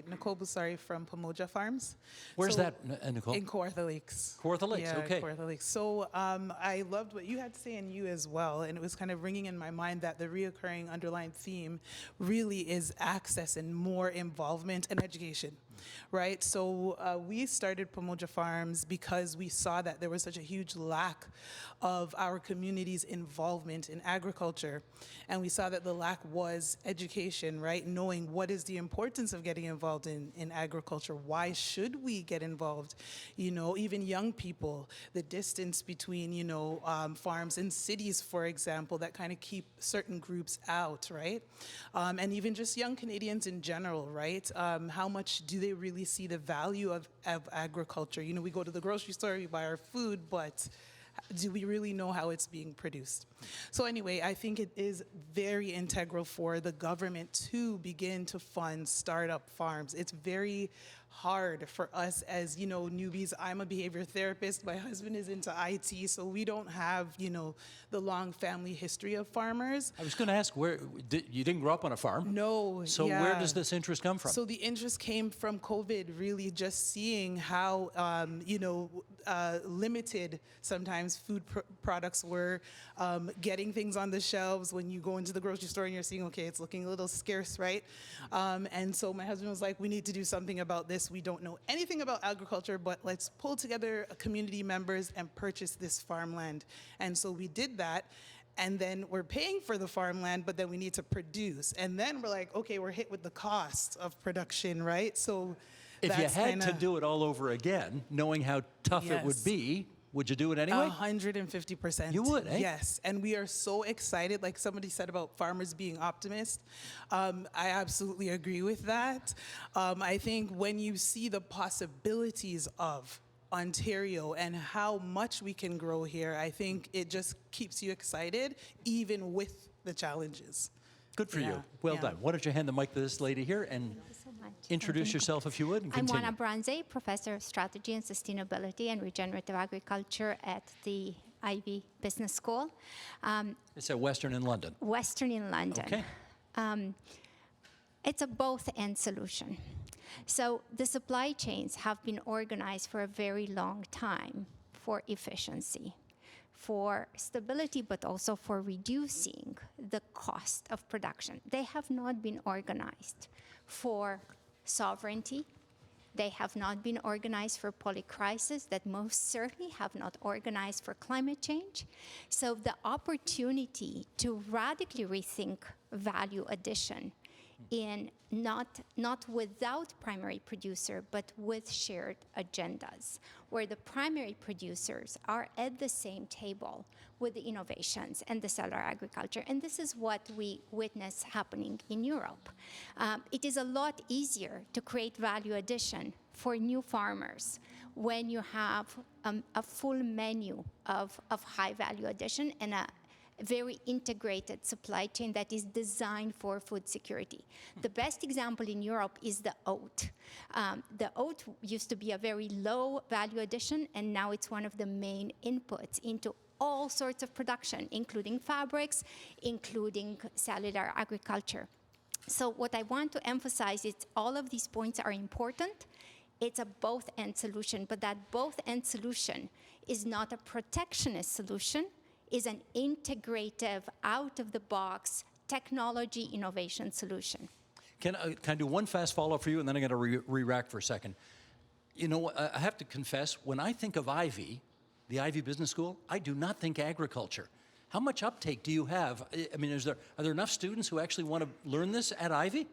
Nicole Busari from Pomoja Farms. Where's that, Nicole? In Kawartha Lakes. Kawartha Lakes, yeah, okay. Kawartha Lakes. So I loved what you had to say, and you as well, and it was kind of ringing in my mind that the reoccurring underlying theme really is access and more involvement and education. Right, so we started Pomoja Farms because we saw that there was such a huge lack of our community's involvement in agriculture, and we saw that the lack was education, right? Knowing what is the importance of getting involved in agriculture. Why should we get involved? Even young people, the distance between, farms and cities, for example, that kind of keep certain groups out, right? And even just young Canadians in general, right? How much do they really see the value of agriculture? We go to the grocery store, we buy our food, but do we really know how it's being produced? So anyway, I think it is very integral for the government to begin to fund startup farms. It's very hard for us as, newbies. I'm a behavior therapist. My husband is into IT, so we don't have, the long family history of farmers. I was going to ask, you didn't grow up on a farm? No. So where does this interest come from? So the interest came from COVID, really just seeing how, limited sometimes food products were, getting things on the shelves. When you go into the grocery store and you're seeing, okay, it's looking a little scarce, right? And so my husband was like, we need to do something about this. We don't know anything about agriculture, but let's pull together community members and purchase this farmland. And so we did that. And then we're paying for the farmland, but then we need to produce. And then we're like, okay, we're hit with the cost of production, right? So if you had to do it all over again, knowing how tough it would be, would you do it anyway? 150%. You would, eh? Yes, and we are so excited. Like somebody said about farmers being optimists. I absolutely agree with that. I think when you see the possibilities of Ontario and how much we can grow here, I think it just keeps you excited, even with the challenges. Good for you. Well done. Why don't you hand the mic to this lady here and introduce yourself if you would and continue. I'm Juana Branze, Professor of Strategy and Sustainability and Regenerative Agriculture at the Ivy Business School. It's at Western in London. Western in London. Okay. It's a both-and solution. So the supply chains have been organized for a very long time for efficiency, for stability, but also for reducing the cost of production. They have not been organized for sovereignty. They have not been organized for polycrisis, that most certainly have not organized for climate change. So the opportunity to radically rethink value addition in not without primary producer, but with shared agendas, where the primary producers are at the same table with the innovations and the cellular agriculture. And this is what we witness happening in Europe. It is a lot easier to create value addition for new farmers when you have a full menu of high value addition and a very integrated supply chain that is designed for food security. The best example in Europe is the oat. The oat used to be a very low value addition, and now it's one of the main inputs into all sorts of production, including fabrics, including cellular agriculture. So what I want to emphasize is all of these points are important. It's a both-and solution, but that both-and solution is not a protectionist solution, is an integrative, out-of-the-box technology innovation solution. Can I do one fast follow-up for you, and then I'm going to re-rack for a second. You know, I have to confess, when I think of Ivy, the Ivy Business School, I do not think agriculture. How much uptake do you have? I mean, are there enough students who actually want to learn this at Ivy?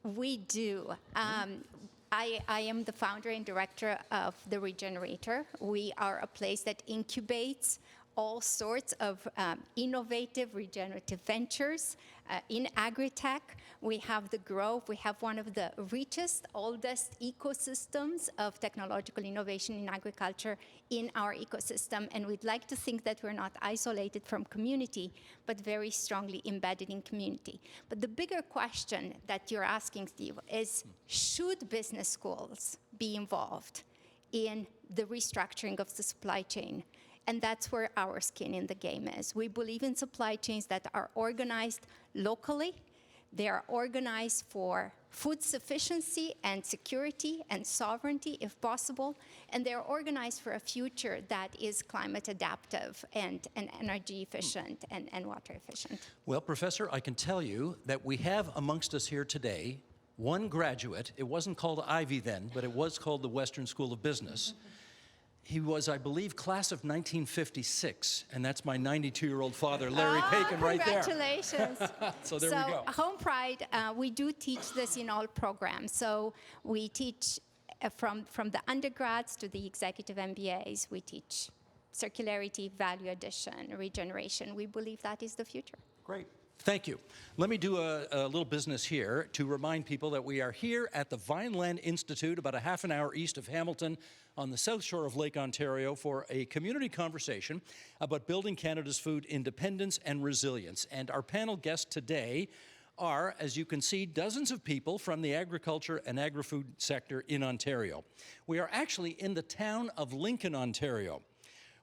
We do. I am the founder and director of the Regenerator. We are a place that incubates all sorts of innovative regenerative ventures in agri-tech. We have the Grove. We have one of the richest, oldest ecosystems of technological innovation in agriculture in our ecosystem. And we'd like to think that we're not isolated from community, but very strongly embedded in community. But the bigger question that you're asking, Steve, is should business schools be involved in the restructuring of the supply chain? And that's where our skin in the game is. We believe in supply chains that are organized locally. They are organized for food sufficiency and security and sovereignty, if possible. And they're organized for a future that is climate adaptive and energy efficient and water efficient. Well, Professor, I can tell you that we have amongst us here today one graduate. It wasn't called Ivy then, but it was called the Western School of Business. He was, I believe, class of 1956, and that's my 92-year-old father, Larry Paikin, right there. Congratulations. So there we go. Home Pride, we do teach this in all programs. So we teach from the undergrads to the executive MBAs. We teach circularity, value addition, regeneration. We believe that is the future. Great. Thank you. Let me do a little business here to remind people that we are here at the Vineland Institute, about a half an hour east of Hamilton, on the south shore of Lake Ontario, for a community conversation about building Canada's food independence and resilience. And our panel guests today are, as you can see, dozens of people from the agriculture and agri-food sector in Ontario. We are actually in the town of Lincoln, Ontario,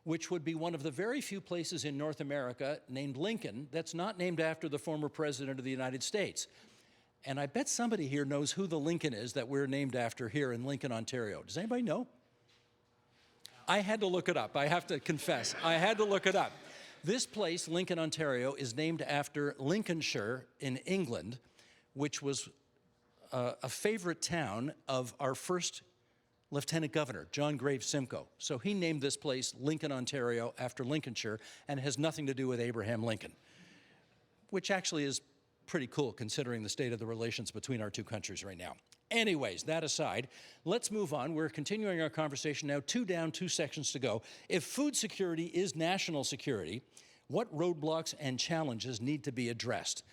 which would be one of the very few places in North America named Lincoln that's not named after the former president of the United States. And I bet somebody here knows who the Lincoln is that we're named after here in Lincoln, Ontario. Does anybody know? I had to look it up. I have to confess. I had to look it up. This place, Lincoln, Ontario, is named after Lincolnshire in England, which was a favorite town of our first Lieutenant Governor, John Graves Simcoe. So he named this place Lincoln, Ontario, after Lincolnshire, and has nothing to do with Abraham Lincoln, which actually is pretty cool considering the state of the relations between our two countries right now. Anyways, that aside, let's move on. We're continuing our conversation now, 2 down, 2 sections to go. If food security is national security, what roadblocks and challenges need to be addressed?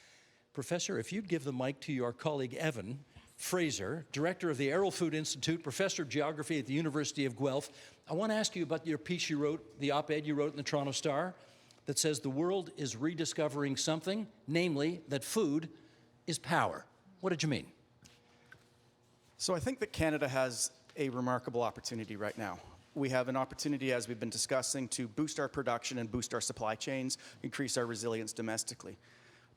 Professor, if you'd give the mic to your colleague Evan Fraser, director of the Agri-Food Institute, professor of geography at the University of Guelph, I want to ask you about your piece you wrote, the op-ed you wrote in the Toronto Star, that says the world is rediscovering something, namely that food is power. What did you mean? So I think that Canada has a remarkable opportunity right now. We have an opportunity, as we've been discussing, to boost our production and boost our supply chains, increase our resilience domestically.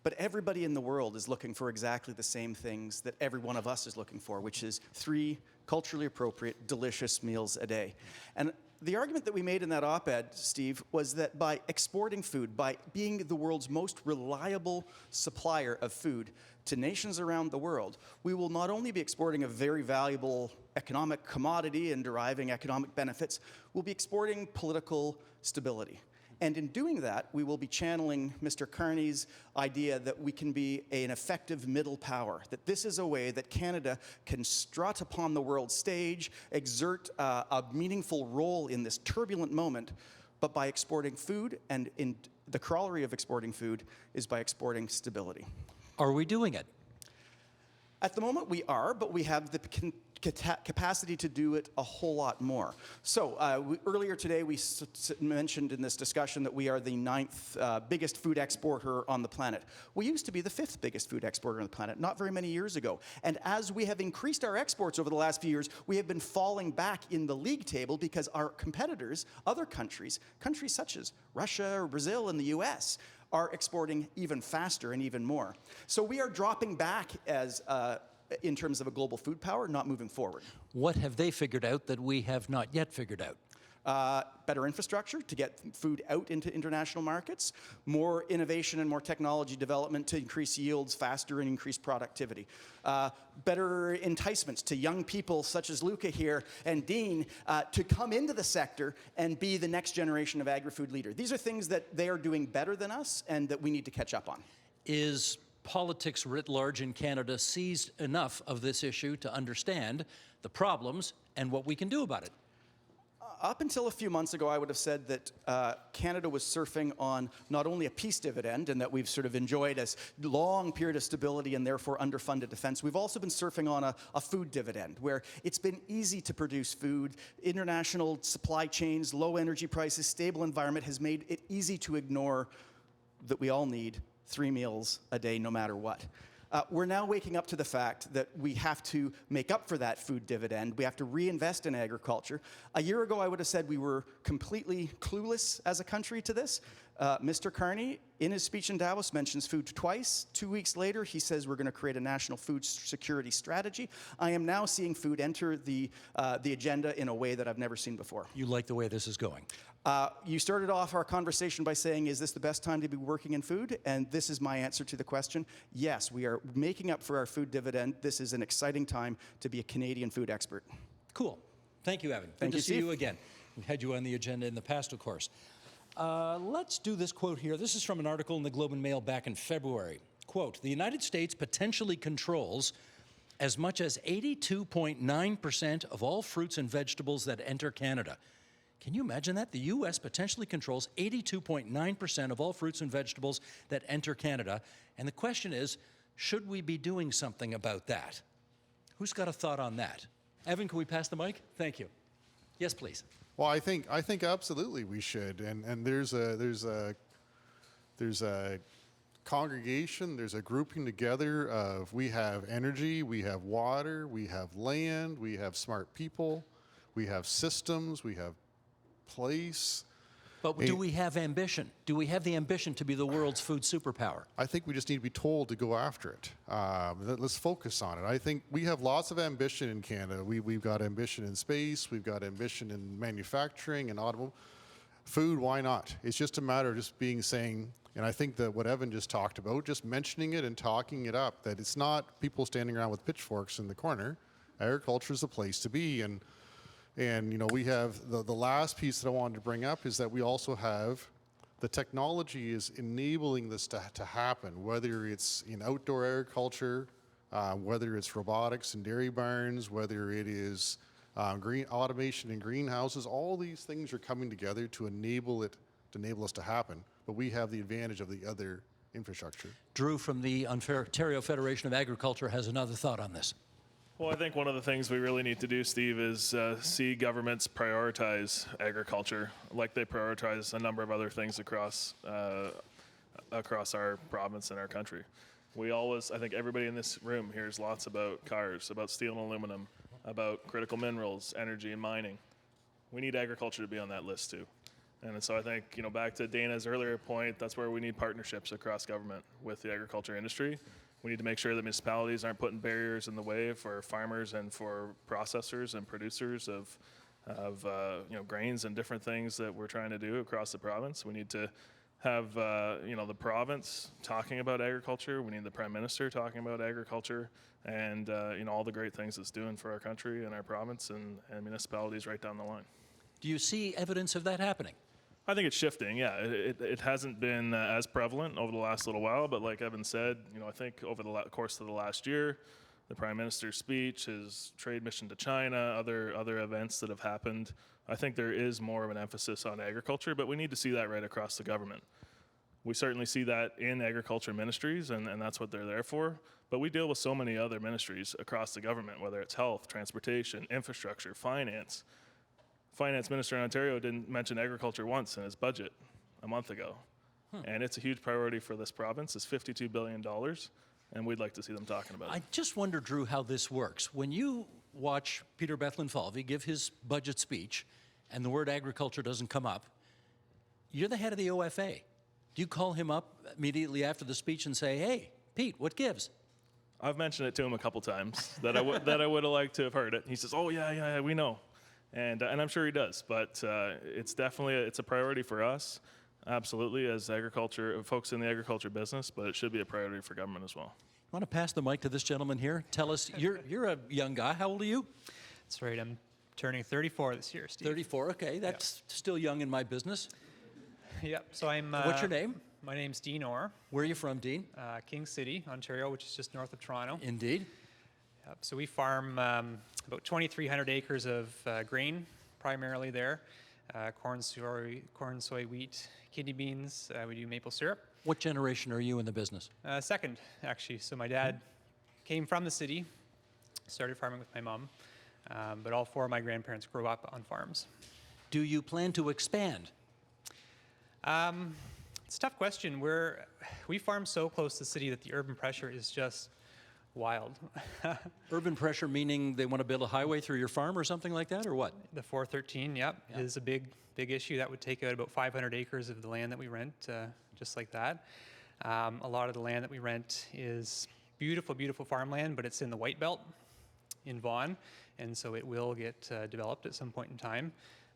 But everybody in the world is looking for exactly the same things that every one of us is looking for, which is 3 culturally appropriate, delicious meals a day. And the argument that we made in that op-ed, Steve, was that by exporting food, by being the world's most reliable supplier of food to nations around the world, we will not only be exporting a very valuable economic commodity and deriving economic benefits, we'll be exporting political stability. And in doing that, we will be channeling Mr. Carney's idea that we can be an effective middle power, that this is a way that Canada can strut upon the world stage, exert a meaningful role in this turbulent moment, but by exporting food, and in the corollary of exporting food is by exporting stability. Are we doing it? At the moment we are, but we have the capacity to do it a whole lot more. So earlier today we mentioned in this discussion that we are the 9th biggest food exporter on the planet. We used to be the 5th biggest food exporter on the planet not very many years ago. And as we have increased our exports over the last few years, we have been falling back in the league table because our competitors, other countries such as Russia or Brazil and the US, are exporting even faster and even more. So we are dropping back as in terms of a global food power, not moving forward. What have they figured out that we have not yet figured out? Better infrastructure to get food out into international markets, more innovation and more technology development to increase yields faster and increase productivity. Better enticements to young people such as Luca here and Dean to come into the sector and be the next generation of agri-food leader. These are things that they are doing better than us and that we need to catch up on. Is politics writ large in Canada seized enough of this issue to understand the problems and what we can do about it? Up until a few months ago, I would have said that Canada was surfing on not only a peace dividend and that we've sort of enjoyed a long period of stability and therefore underfunded defense. We've also been surfing on a food dividend where it's been easy to produce food. International supply chains, low energy prices, stable environment has made it easy to ignore that we all need 3 meals a day no matter what. We're now waking up to the fact that we have to make up for that food dividend. We have to reinvest in agriculture. A year ago, I would have said we were completely clueless as a country to this. Mr. Carney, in his speech in Davos, mentions food twice. 2 weeks later, he says we're going to create a national food security strategy. I am now seeing food enter the agenda in a way that I've never seen before. You like the way this is going? You started off our conversation by saying, is this the best time to be working in food? And this is my answer to the question. Yes, we are making up for our food dividend. This is an exciting time to be a Canadian food expert. Cool. Thank you, Evan. Good to see you again. We had you on the agenda in the past, of course. Let's do this quote here. This is from an article in the Globe and Mail back in February. Quote, the United States potentially controls as much as 82.9% of all fruits and vegetables that enter Canada. Can you imagine that? The U.S. potentially controls 82.9% of all fruits and vegetables that enter Canada. And the question is, should we be doing something about that? Who's got a thought on that? Evan, can we pass the mic? Thank you. Yes, please. Well, I think absolutely we should. And there's a congregation, there's a grouping together of we have energy, we have water, we have land, we have smart people, we have systems, we have place. But do we have ambition? Do we have the ambition to be the world's food superpower? I think we just need to be told to go after it. Let's focus on it. I think we have lots of ambition in Canada. We've got ambition in space. We've got ambition in manufacturing and automobile. Food, why not? It's just a matter of just saying, and I think that what Evan just talked about, just mentioning it and talking it up, that it's not people standing around with pitchforks in the corner. Agriculture is the place to be. And you know, we have the last piece that I wanted to bring up is that we also have the technology is enabling this to happen, whether it's in outdoor agriculture, whether it's robotics in dairy barns, whether it is green automation in greenhouses. All these things are coming together to enable us to happen. But we have the advantage of the other infrastructure. Drew from the Ontario Federation of Agriculture has another thought on this. Well, I think one of the things we really need to do, Steve, is see governments prioritize agriculture like they prioritize a number of other things across our province and our country. I think everybody in this room hears lots about cars, about steel and aluminum, about critical minerals, energy and mining. We need agriculture to be on that list too. And so I think, you know, back to Dana's earlier point, that's where we need partnerships across government with the agriculture industry. We need to make sure that municipalities aren't putting barriers in the way for farmers and for processors and producers of you know, grains and different things that we're trying to do across the province. We need to have you know, the province talking about agriculture. We need the Prime Minister talking about agriculture, and you know, all the great things it's doing for our country and our province and municipalities right down the line. Do you see evidence of that happening? I think it's shifting, yeah. It hasn't been as prevalent over the last little while, but like Evan said, you know, I think over the course of the last year, the Prime Minister's speech, his trade mission to China, other events that have happened, I think there is more of an emphasis on agriculture, but we need to see that right across the government. We certainly see that in agriculture ministries, and that's what they're there for, but we deal with so many other ministries across the government, whether it's health, transportation, infrastructure, finance. Finance Minister in Ontario didn't mention agriculture once in his budget a month ago. And it's a huge priority for this province. It's $52 billion, and we'd like to see them talking about it. I just wonder, Drew, how this works. When you watch Peter Bethlenfalvy give his budget speech and the word agriculture doesn't come up, you're the head of the OFA. Do you call him up immediately after the speech and say, hey, Pete, what gives? I've mentioned it to him a couple times that I would have liked to have heard it. He says, oh, yeah, we know. And I'm sure he does, but it's definitely it's a priority for us, absolutely, as folks in the agriculture business, but it should be a priority for government as well. I want to pass the mic to this gentleman here. Tell us, you're a young guy. How old are you? That's right. I'm turning 34 this year, Steve. 34, okay. That's still young in my business. Yep. So I'm... What's your name? My name's Dean Orr. Where are you from, Dean? King City, Ontario, which is just north of Toronto. Indeed. Yep. So we farm about 2,300 acres of grain, primarily there. Corn, soy, wheat, kidney beans. We do maple syrup. What generation are you in the business? Second, actually. So my dad came from the city, started farming with my mom, but all four of my grandparents grew up on farms. Do you plan to expand? It's a tough question. We farm so close to the city that the urban pressure is just wild. Urban pressure meaning they want to build a highway through your farm or something like that, or what? The 413, yep, is a big issue. That would take out about 500 acres of the land that we rent, just like that. A lot of the land that we rent is beautiful, beautiful farmland, but it's in the White Belt in Vaughan, and so it will get developed at some point in time.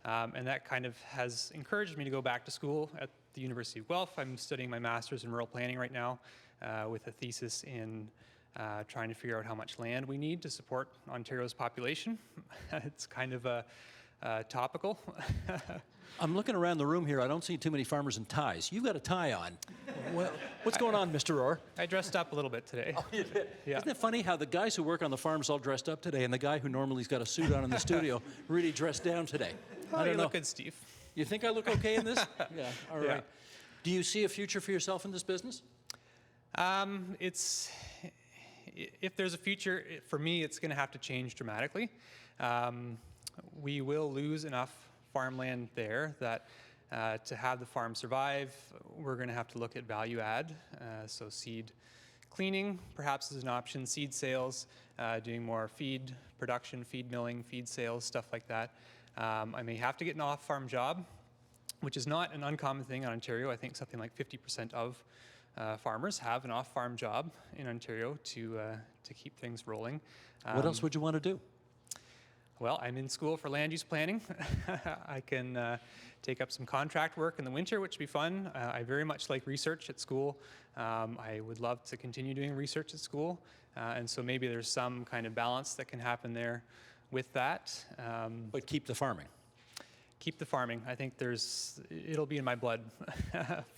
And that kind of has encouraged me to go back to school at the University of Guelph. I'm studying my master's in rural planning right now with a thesis in trying to figure out how much land we need to support Ontario's population. It's kind of topical. I'm looking around the room here. I don't see too many farmers in ties. You've got a tie on. What's going on, Mr. Orr? I dressed up a little bit today. Oh, you did? Yeah. Isn't it funny how the guys who work on the farms all dressed up today and the guy who normally's got a suit on in the studio really dressed down today? Oh, you look good, Steve. You think I look okay in this? Yeah, all right. Yeah. Do you see a future for yourself in this business? If there's a future, for me, it's going to have to change dramatically. We will lose enough farmland there that to have the farm survive, we're going to have to look at value add. So seed cleaning perhaps is an option, seed sales, doing more feed production, feed milling, feed sales, stuff like that. I may have to get an off-farm job which is not an uncommon thing in Ontario. I think something like 50% of farmers have an off-farm job in Ontario to keep things rolling. What else would you want to do? Well, I'm in school for land use planning. I can take up some contract work in the winter, which would be fun. I very much like research at school. I would love to continue doing research at school. And so maybe there's some kind of balance that can happen there with that. But keep the farming. Keep the farming. I think it'll be in my blood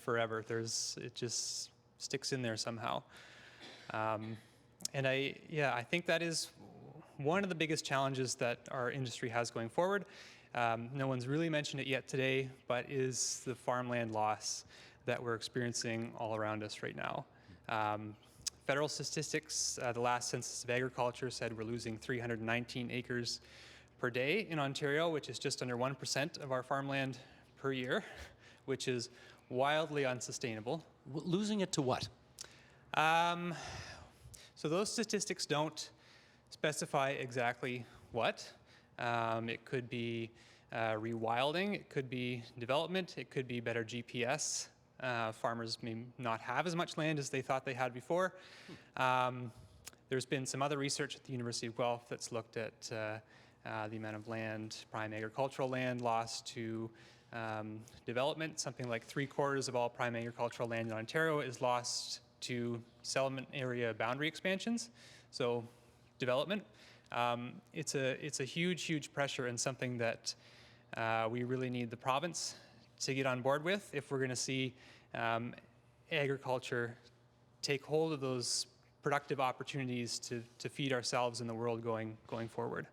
forever. It just sticks in there somehow. And I think that is one of the biggest challenges that our industry has going forward. No one's really mentioned it yet today, but is the farmland loss that we're experiencing all around us right now. Federal statistics, the last Census of Agriculture said we're losing 319 acres per day in Ontario, which is just under 1% of our farmland per year, which is wildly unsustainable. Losing it to what? So those statistics don't specify exactly what. It could be rewilding, it could be development, it could be better GPS. Farmers may not have as much land as they thought they had before. There's been some other research at the University of Guelph that's looked at the amount of land, prime agricultural land lost to development. Something like 3/4 of all prime agricultural land in Ontario is lost to settlement area boundary expansions. So development. It's a huge pressure and something that we really need the province to get on board with if we're going to see agriculture take hold of those productive opportunities to feed ourselves and the world going forward.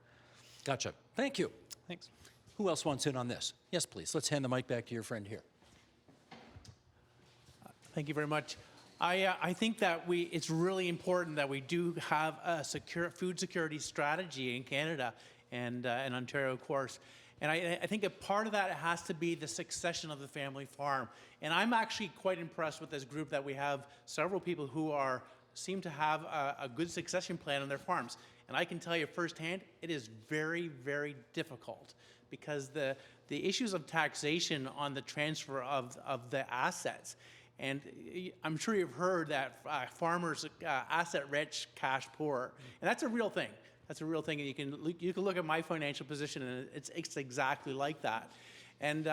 Gotcha. Thank you. Thanks. Who else wants in on this? Yes, please. Let's hand the mic back to your friend here. Thank you very much. I think that it's really important that we do have a food security strategy in Canada and in Ontario, of course. And I think a part of that has to be the succession of the family farm. And I'm actually quite impressed with this group that we have several people who seem to have a good succession plan on their farms. And I can tell you firsthand, it is very, very difficult because the issues of taxation on the transfer of the assets. And I'm sure you've heard that farmers asset rich, cash poor, and that's a real thing. That's a real thing, and you can look at my financial position, and it's exactly like that. And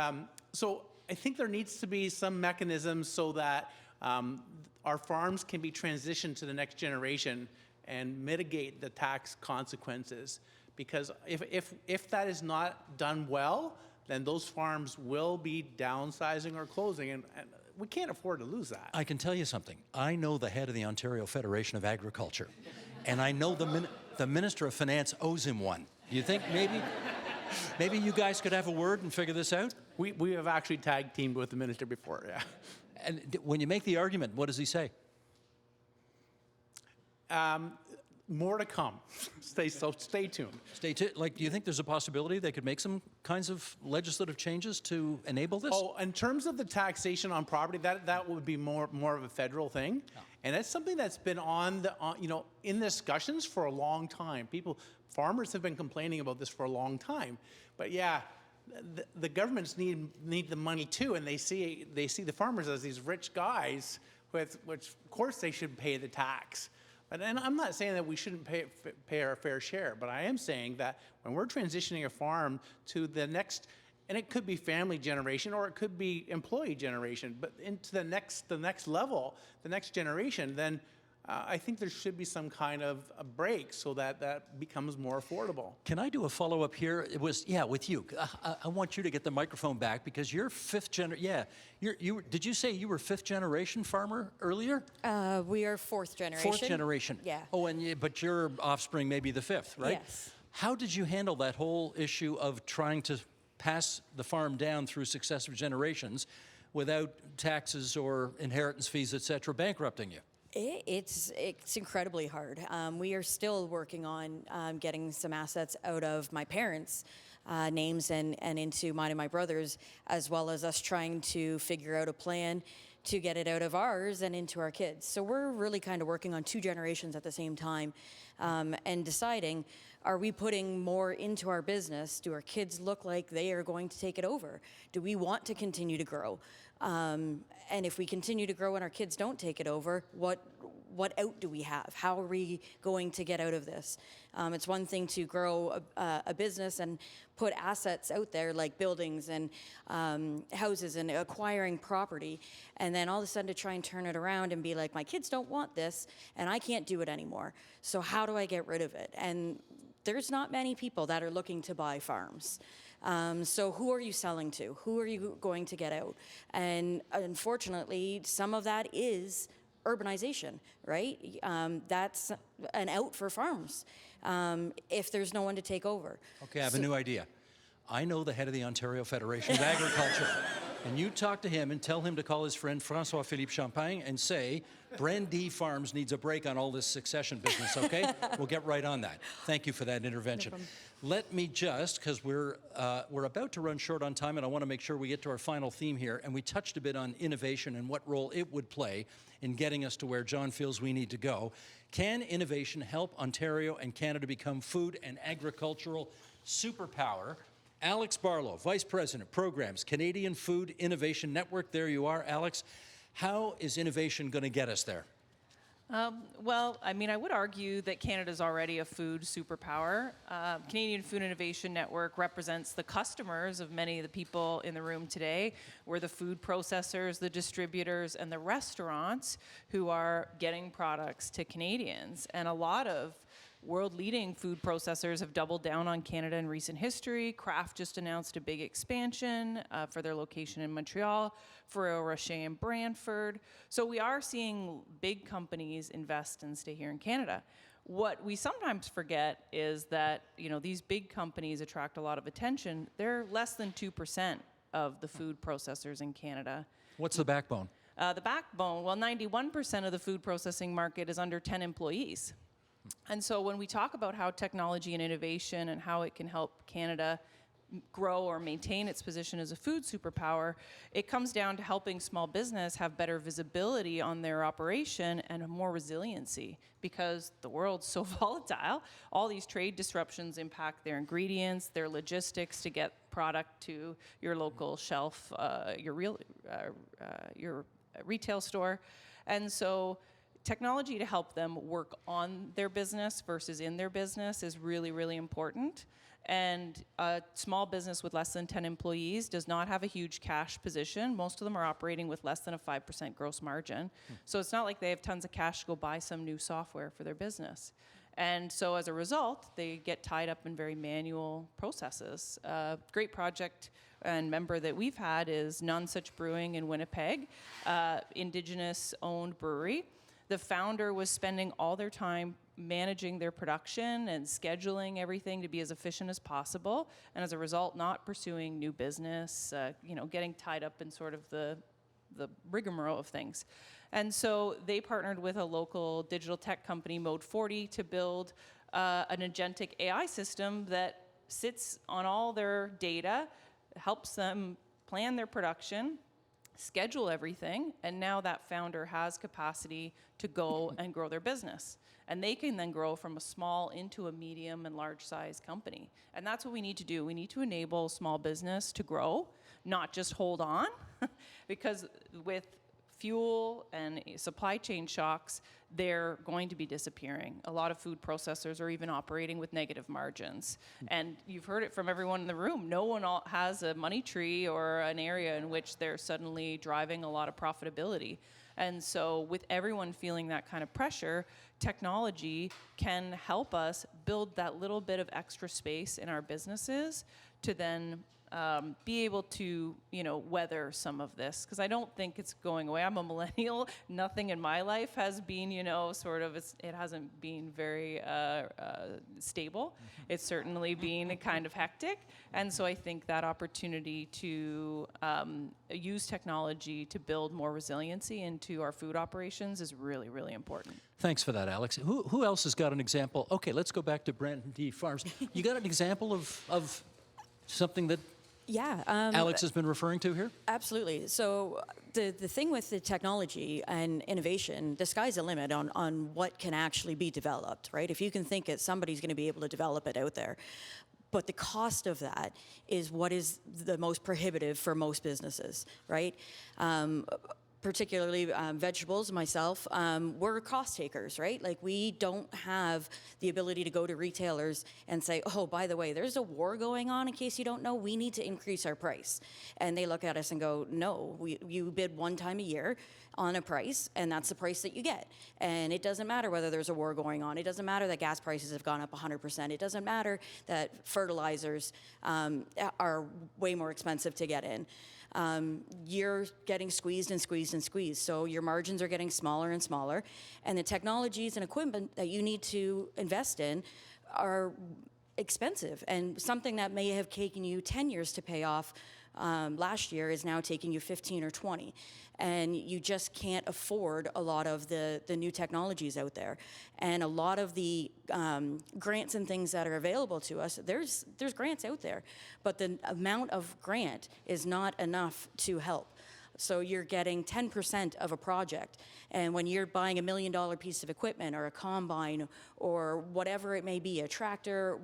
so I think there needs to be some mechanisms so that our farms can be transitioned to the next generation and mitigate the tax consequences. Because if that is not done well, then those farms will be downsizing or closing, and we can't afford to lose that. I can tell you something. I know the head of the Ontario Federation of Agriculture, and I know the Minister of Finance owes him one. Do you think maybe you guys could have a word and figure this out? We have actually tag teamed with the minister before, yeah. And when you make the argument, what does he say? More to come. Stay tuned. Stay tuned. Like, do you think there's a possibility they could make some kinds of legislative changes to enable this? Oh, in terms of the taxation on property, that would be more of a federal thing, and that's something that's been in discussions for a long time. Farmers have been complaining about this for a long time, but yeah, the governments need the money too, and they see the farmers as these rich guys, which of course they should pay the tax. And I'm not saying that we shouldn't pay our fair share, but I am saying that when we're transitioning a farm to the next, and it could be family generation or it could be employee generation, but into the next level, the next generation, then I think there should be some kind of a break so that becomes more affordable. Can I do a follow-up here? It was, with you. I want you to get the microphone back because you're fifth generation. Did you say you were fifth generation farmer earlier? We are fourth generation. Fourth generation. Yeah. Oh, but your offspring may be the fifth, right? Yes. How did you handle that whole issue of trying to pass the farm down through successive generations without taxes or inheritance fees, et cetera, bankrupting you? It's incredibly hard. We are still working on getting some assets out of my parents' names and into mine and my brother's, as well as us trying to figure out a plan to get it out of ours and into our kids. So we're really kind of working on 2 generations at the same time, and deciding, are we putting more into our business? Do our kids look like they are going to take it over? Do we want to continue to grow? And if we continue to grow and our kids don't take it over, what out do we have? How are we going to get out of this? It's one thing to grow a business and put assets out there like buildings and houses and acquiring property, and then all of a sudden to try and turn it around and be like, my kids don't want this and I can't do it anymore. So how do I get rid of it? And there's not many people that are looking to buy farms. So who are you selling to? Who are you going to get out? And unfortunately, some of that is urbanization, right? That's an out for farms if there's no one to take over. Okay, I have a new idea. I know the head of the Ontario Federation of Agriculture. And you talk to him and tell him to call his friend François-Philippe Champagne and say, Brandy Farms needs a break on all this succession business, okay? We'll get right on that. Thank you for that intervention. Let me just, because we're about to run short on time, and I want to make sure we get to our final theme here, and we touched a bit on innovation and what role it would play in getting us to where John feels we need to go. Can innovation help Ontario and Canada become food and agricultural superpower? Alex Barlow, Vice President, Programs, Canadian Food Innovation Network. There you are, Alex. How is innovation going to get us there? Well, I mean, I would argue that Canada's already a food superpower. Canadian Food Innovation Network represents the customers of many of the people in the room today. We're the food processors, the distributors, and the restaurants who are getting products to Canadians. And a lot of world-leading food processors have doubled down on Canada in recent history. Kraft just announced a big expansion for their location in Montreal, Ferrero Rocher in Brantford. So we are seeing big companies invest and stay here in Canada. What we sometimes forget is that, you know, these big companies attract a lot of attention. They're less than 2% of the food processors in Canada. What's the backbone? The backbone, well, 91% of the food processing market is under 10 employees. And so when we talk about how technology and innovation and how it can help Canada grow or maintain its position as a food superpower, it comes down to helping small business have better visibility on their operation and more resiliency, because the world's so volatile. All these trade disruptions impact their ingredients, their logistics to get product to your local shelf, your retail store. And so technology to help them work on their business versus in their business is really, really important. And a small business with less than 10 employees does not have a huge cash position. Most of them are operating with less than a 5% gross margin. So it's not like they have tons of cash to go buy some new software for their business. And so as a result, they get tied up in very manual processes. Great project and member that we've had is None Such Brewing in Winnipeg, Indigenous owned brewery. The founder was spending all their time managing their production and scheduling everything to be as efficient as possible, and as a result, not pursuing new business, getting tied up in sort of the rigmarole of things. And so they partnered with a local digital tech company, Mode 40, to build an agentic AI system that sits on all their data, helps them plan their production, schedule everything, and now that founder has capacity to go and grow their business. And they can then grow from a small into a medium and large size company. And that's what we need to do. We need to enable small business to grow, not just hold on, because with fuel and supply chain shocks, they're going to be disappearing. A lot of food processors are even operating with negative margins. And you've heard it from everyone in the room. No one has a money tree or an area in which they're suddenly driving a lot of profitability. And so with everyone feeling that kind of pressure, technology can help us build that little bit of extra space in our businesses to then be able to, weather some of this, because I don't think it's going away. I'm a millennial. Nothing in my life has been, it hasn't been very stable. It's certainly been kind of hectic. And so I think that opportunity to use technology to build more resiliency into our food operations is really, really important. Thanks for that, Alex. Who else has got an example? Okay, let's go back to Brandy Farms. You got an example of something that Yeah. Alex has been referring to here? Absolutely. So the thing with the technology and innovation, the sky's the limit on what can actually be developed, right? If you can think it, somebody's going to be able to develop it out there. But the cost of that is what is the most prohibitive for most businesses, right? Particularly vegetables, myself, we're cost takers, right? Like, we don't have the ability to go to retailers and say, oh, by the way, there's a war going on, in case you don't know, we need to increase our price. And they look at us and go, no, you bid one time a year on a price, and that's the price that you get. And it doesn't matter whether there's a war going on. It doesn't matter that gas prices have gone up 100%. It doesn't matter that fertilizers are way more expensive to get in. You're getting squeezed and squeezed and squeezed. So your margins are getting smaller and smaller. And the technologies and equipment that you need to invest in are expensive. And something that may have taken you 10 years to pay off last year is now taking you 15 or 20. And you just can't afford a lot of the new technologies out there. And a lot of the grants and things that are available to us, there's grants out there, but the amount of grant is not enough to help. So you're getting 10% of a project. And when you're buying $1 million piece of equipment or a combine or whatever it may be, a tractor,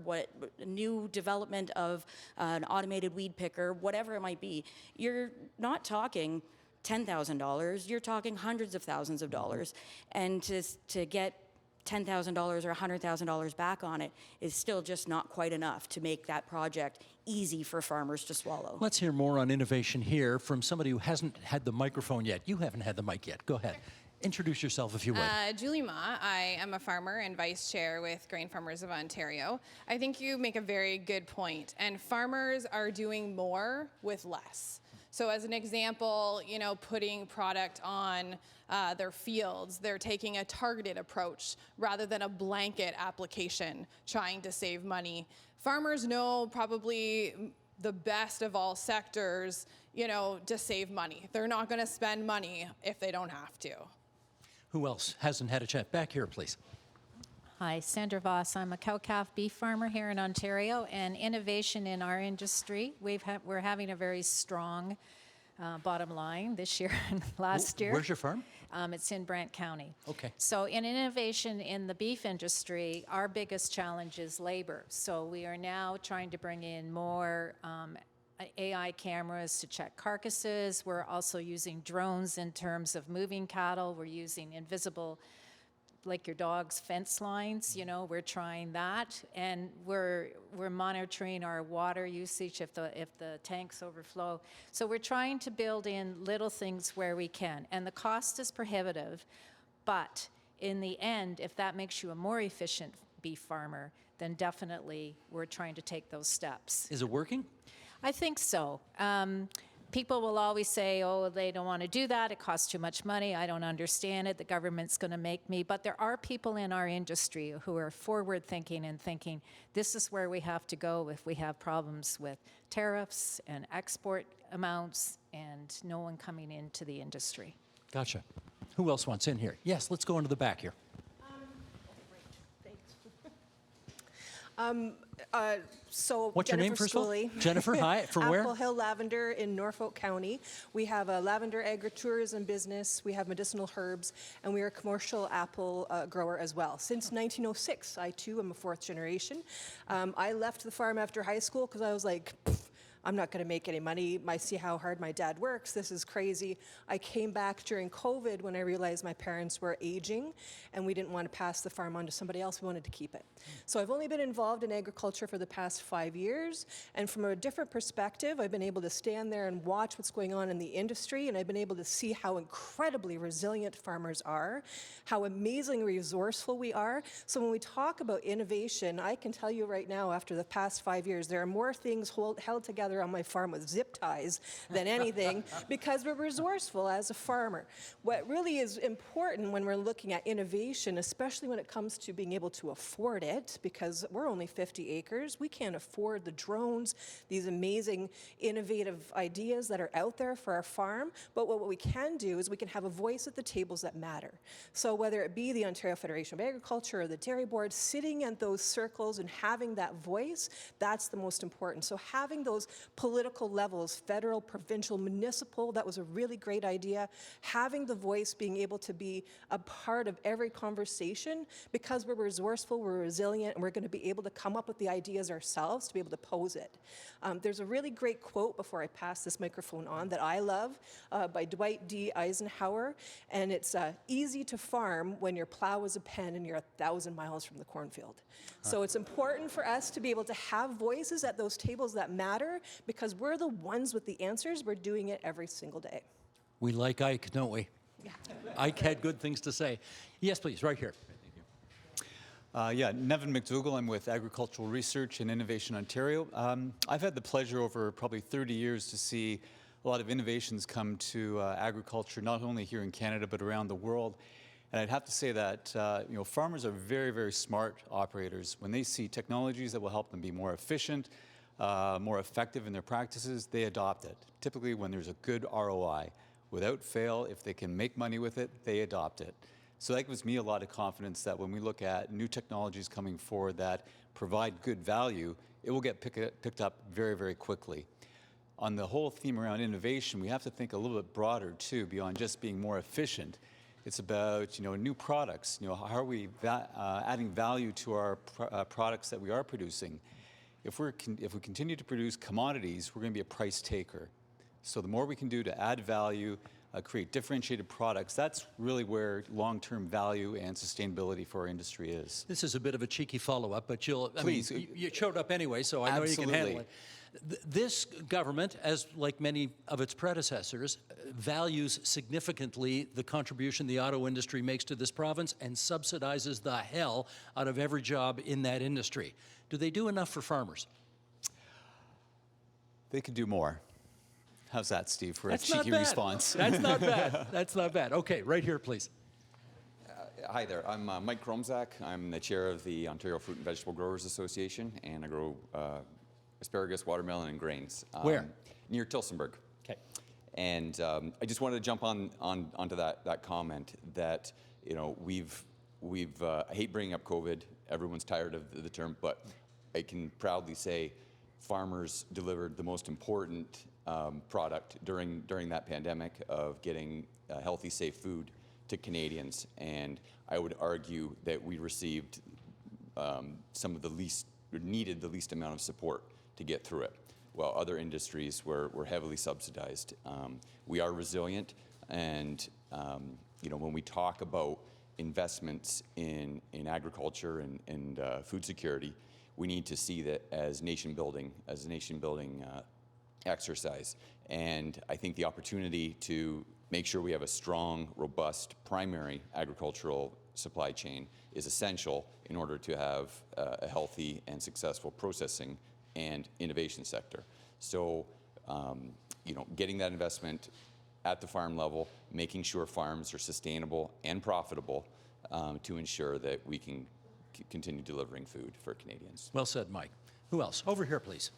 new development of an automated weed picker, whatever it might be, you're not talking $10,000, you're talking hundreds of thousands of dollars. And to get $10,000 or $100,000 back on it is still just not quite enough to make that project easy for farmers to swallow. Let's hear more on innovation here from somebody who hasn't had the microphone yet. You haven't had the mic yet. Go ahead. Introduce yourself if you would. Julie Ma. I am a farmer and vice chair with Grain Farmers of Ontario. I think you make a very good point, and farmers are doing more with less. So as an example, putting product on their fields, they're taking a targeted approach rather than a blanket application trying to save money. Farmers know probably the best of all sectors, to save money. They're not going to spend money if they don't have to. Who else hasn't had a chat? Back here, please. Hi, Sandra Voss. I'm a cow-calf beef farmer here in Ontario, and innovation in our industry, we're having a very strong bottom line this year and last year. Where's your farm? It's in Brant County. Okay. So in innovation in the beef industry, our biggest challenge is labor. So we are now trying to bring in more AI cameras to check carcasses. We're also using drones in terms of moving cattle. We're using invisible, like your dog's fence lines, we're trying that, and we're monitoring our water usage if the tanks overflow. So we're trying to build in little things where we can, and the cost is prohibitive, but in the end, if that makes you a more efficient beef farmer, then definitely we're trying to take those steps. Is it working? I think so. People will always say, oh, they don't want to do that. It costs too much money. I don't understand it. The government's going to make me. But there are people in our industry who are forward thinking and thinking, this is where we have to go if we have problems with tariffs and export amounts and no one coming into the industry. Gotcha. Who else wants in here? Yes, let's go into the back here. So what's your name, first of all? Jennifer, hi. From where? Apple Hill Lavender in Norfolk County. We have a lavender agritourism business. We have medicinal herbs, and we are a commercial apple grower as well. Since 1906, I too am a fourth generation. I left the farm after high school because I was like, I'm not going to make any money. I see how hard my dad works. This is crazy. I came back during COVID when I realized my parents were aging and we didn't want to pass the farm on to somebody else. We wanted to keep it. So I've only been involved in agriculture for the past 5 years. And from a different perspective, I've been able to stand there and watch what's going on in the industry. And I've been able to see how incredibly resilient farmers are, how amazingly resourceful we are. So when we talk about innovation, I can tell you right now, after the past 5 years, there are more things held together on my farm with zip ties than anything because we're resourceful as a farmer. What really is important when we're looking at innovation, especially when it comes to being able to afford it, because we're only 50 acres, we can't afford the drones, these amazing innovative ideas that are out there for our farm, but what we can do is we can have a voice at the tables that matter. So whether it be the Ontario Federation of Agriculture or the Dairy Board, sitting at those circles and having that voice, that's the most important. So having those political levels, federal, provincial, municipal. That was a really great idea. Having the voice, being able to be a part of every conversation, because we're resourceful, we're resilient, and we're going to be able to come up with the ideas ourselves to be able to pose it. There's a really great quote before I pass this microphone on that I love by Dwight D. Eisenhower, and it's easy to farm when your plow is a pen and you're 1,000 miles from the cornfield. So it's important for us to be able to have voices at those tables that matter, because we're the ones with the answers. We're doing it every single day. We like Ike, don't we? Yeah. Ike had good things to say. Yes, please, right here. Yeah, Nevin McDougall. I'm with Agricultural Research and Innovation Ontario. I've had the pleasure over probably 30 years to see a lot of innovations come to agriculture, not only here in Canada, but around the world. And I'd have to say that farmers are very, very smart operators. When they see technologies that will help them be more efficient, more effective in their practices, they adopt it. Typically when there's a good ROI. Without fail, if they can make money with it, they adopt it. So that gives me a lot of confidence that when we look at new technologies coming forward that provide good value, it will get picked up very, very quickly. On the whole theme around innovation, we have to think a little bit broader too, beyond just being more efficient. It's about new products. How are we adding value to our products that we are producing? If we continue to produce commodities, we're going to be a price taker. So the more we can do to add value, create differentiated products, that's really where long-term value and sustainability for our industry is. This is a bit of a cheeky follow-up, but Please. you showed up anyway, so I know you can handle it. This government, as like many of its predecessors, values significantly the contribution the auto industry makes to this province and subsidizes the hell out of every job in that industry. Do they do enough for farmers? They could do more. How's that, Steve, for That's a cheeky not bad. response? That's not bad. That's not bad. Okay, right here, please. Hi there. I'm Mike Kromzak. I'm the chair of the Ontario Fruit and Vegetable Growers Association, and I grow asparagus, watermelon, and grains. Where? Near Tillsonburg. Okay. And I just wanted to jump onto that comment that I hate bringing up COVID. Everyone's tired of the term, but I can proudly say farmers delivered the most important product during that pandemic of getting healthy, safe food to Canadians. And I would argue that we received needed the least amount of support to get through it, while other industries were heavily subsidized. We are resilient, and when we talk about investments in agriculture and food security, we need to see that as nation building exercise. And I think the opportunity to make sure we have a strong, robust primary agricultural supply chain is essential in order to have a healthy and successful processing and innovation sector. So, getting that investment at the farm level, making sure farms are sustainable and profitable to ensure that we can continue delivering food for Canadians. Well said, Mike. Who else? Over here, please.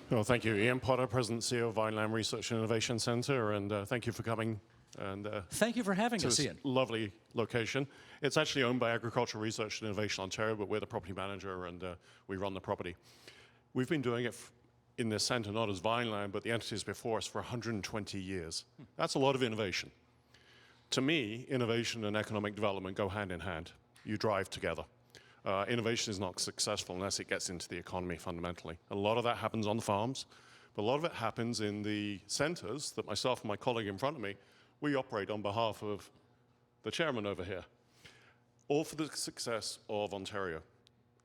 Well, thank you. Ian Potter, President and CEO of Vineland Research and Innovation Centre, and thank you for coming. And thank you for having to us, this Ian. Lovely location. It's actually owned by Agricultural Research and Innovation Ontario, but we're the property manager and we run the property. We've been doing it in this centre, not as Vineland, but the entities before us for 120 years. That's a lot of innovation. To me, innovation and economic development go hand in hand. You drive together. Innovation is not successful unless it gets into the economy fundamentally. A lot of that happens on the farms, but a lot of it happens in the centres that myself and my colleague in front of me, we operate on behalf of the chairman over here. All for the success of Ontario,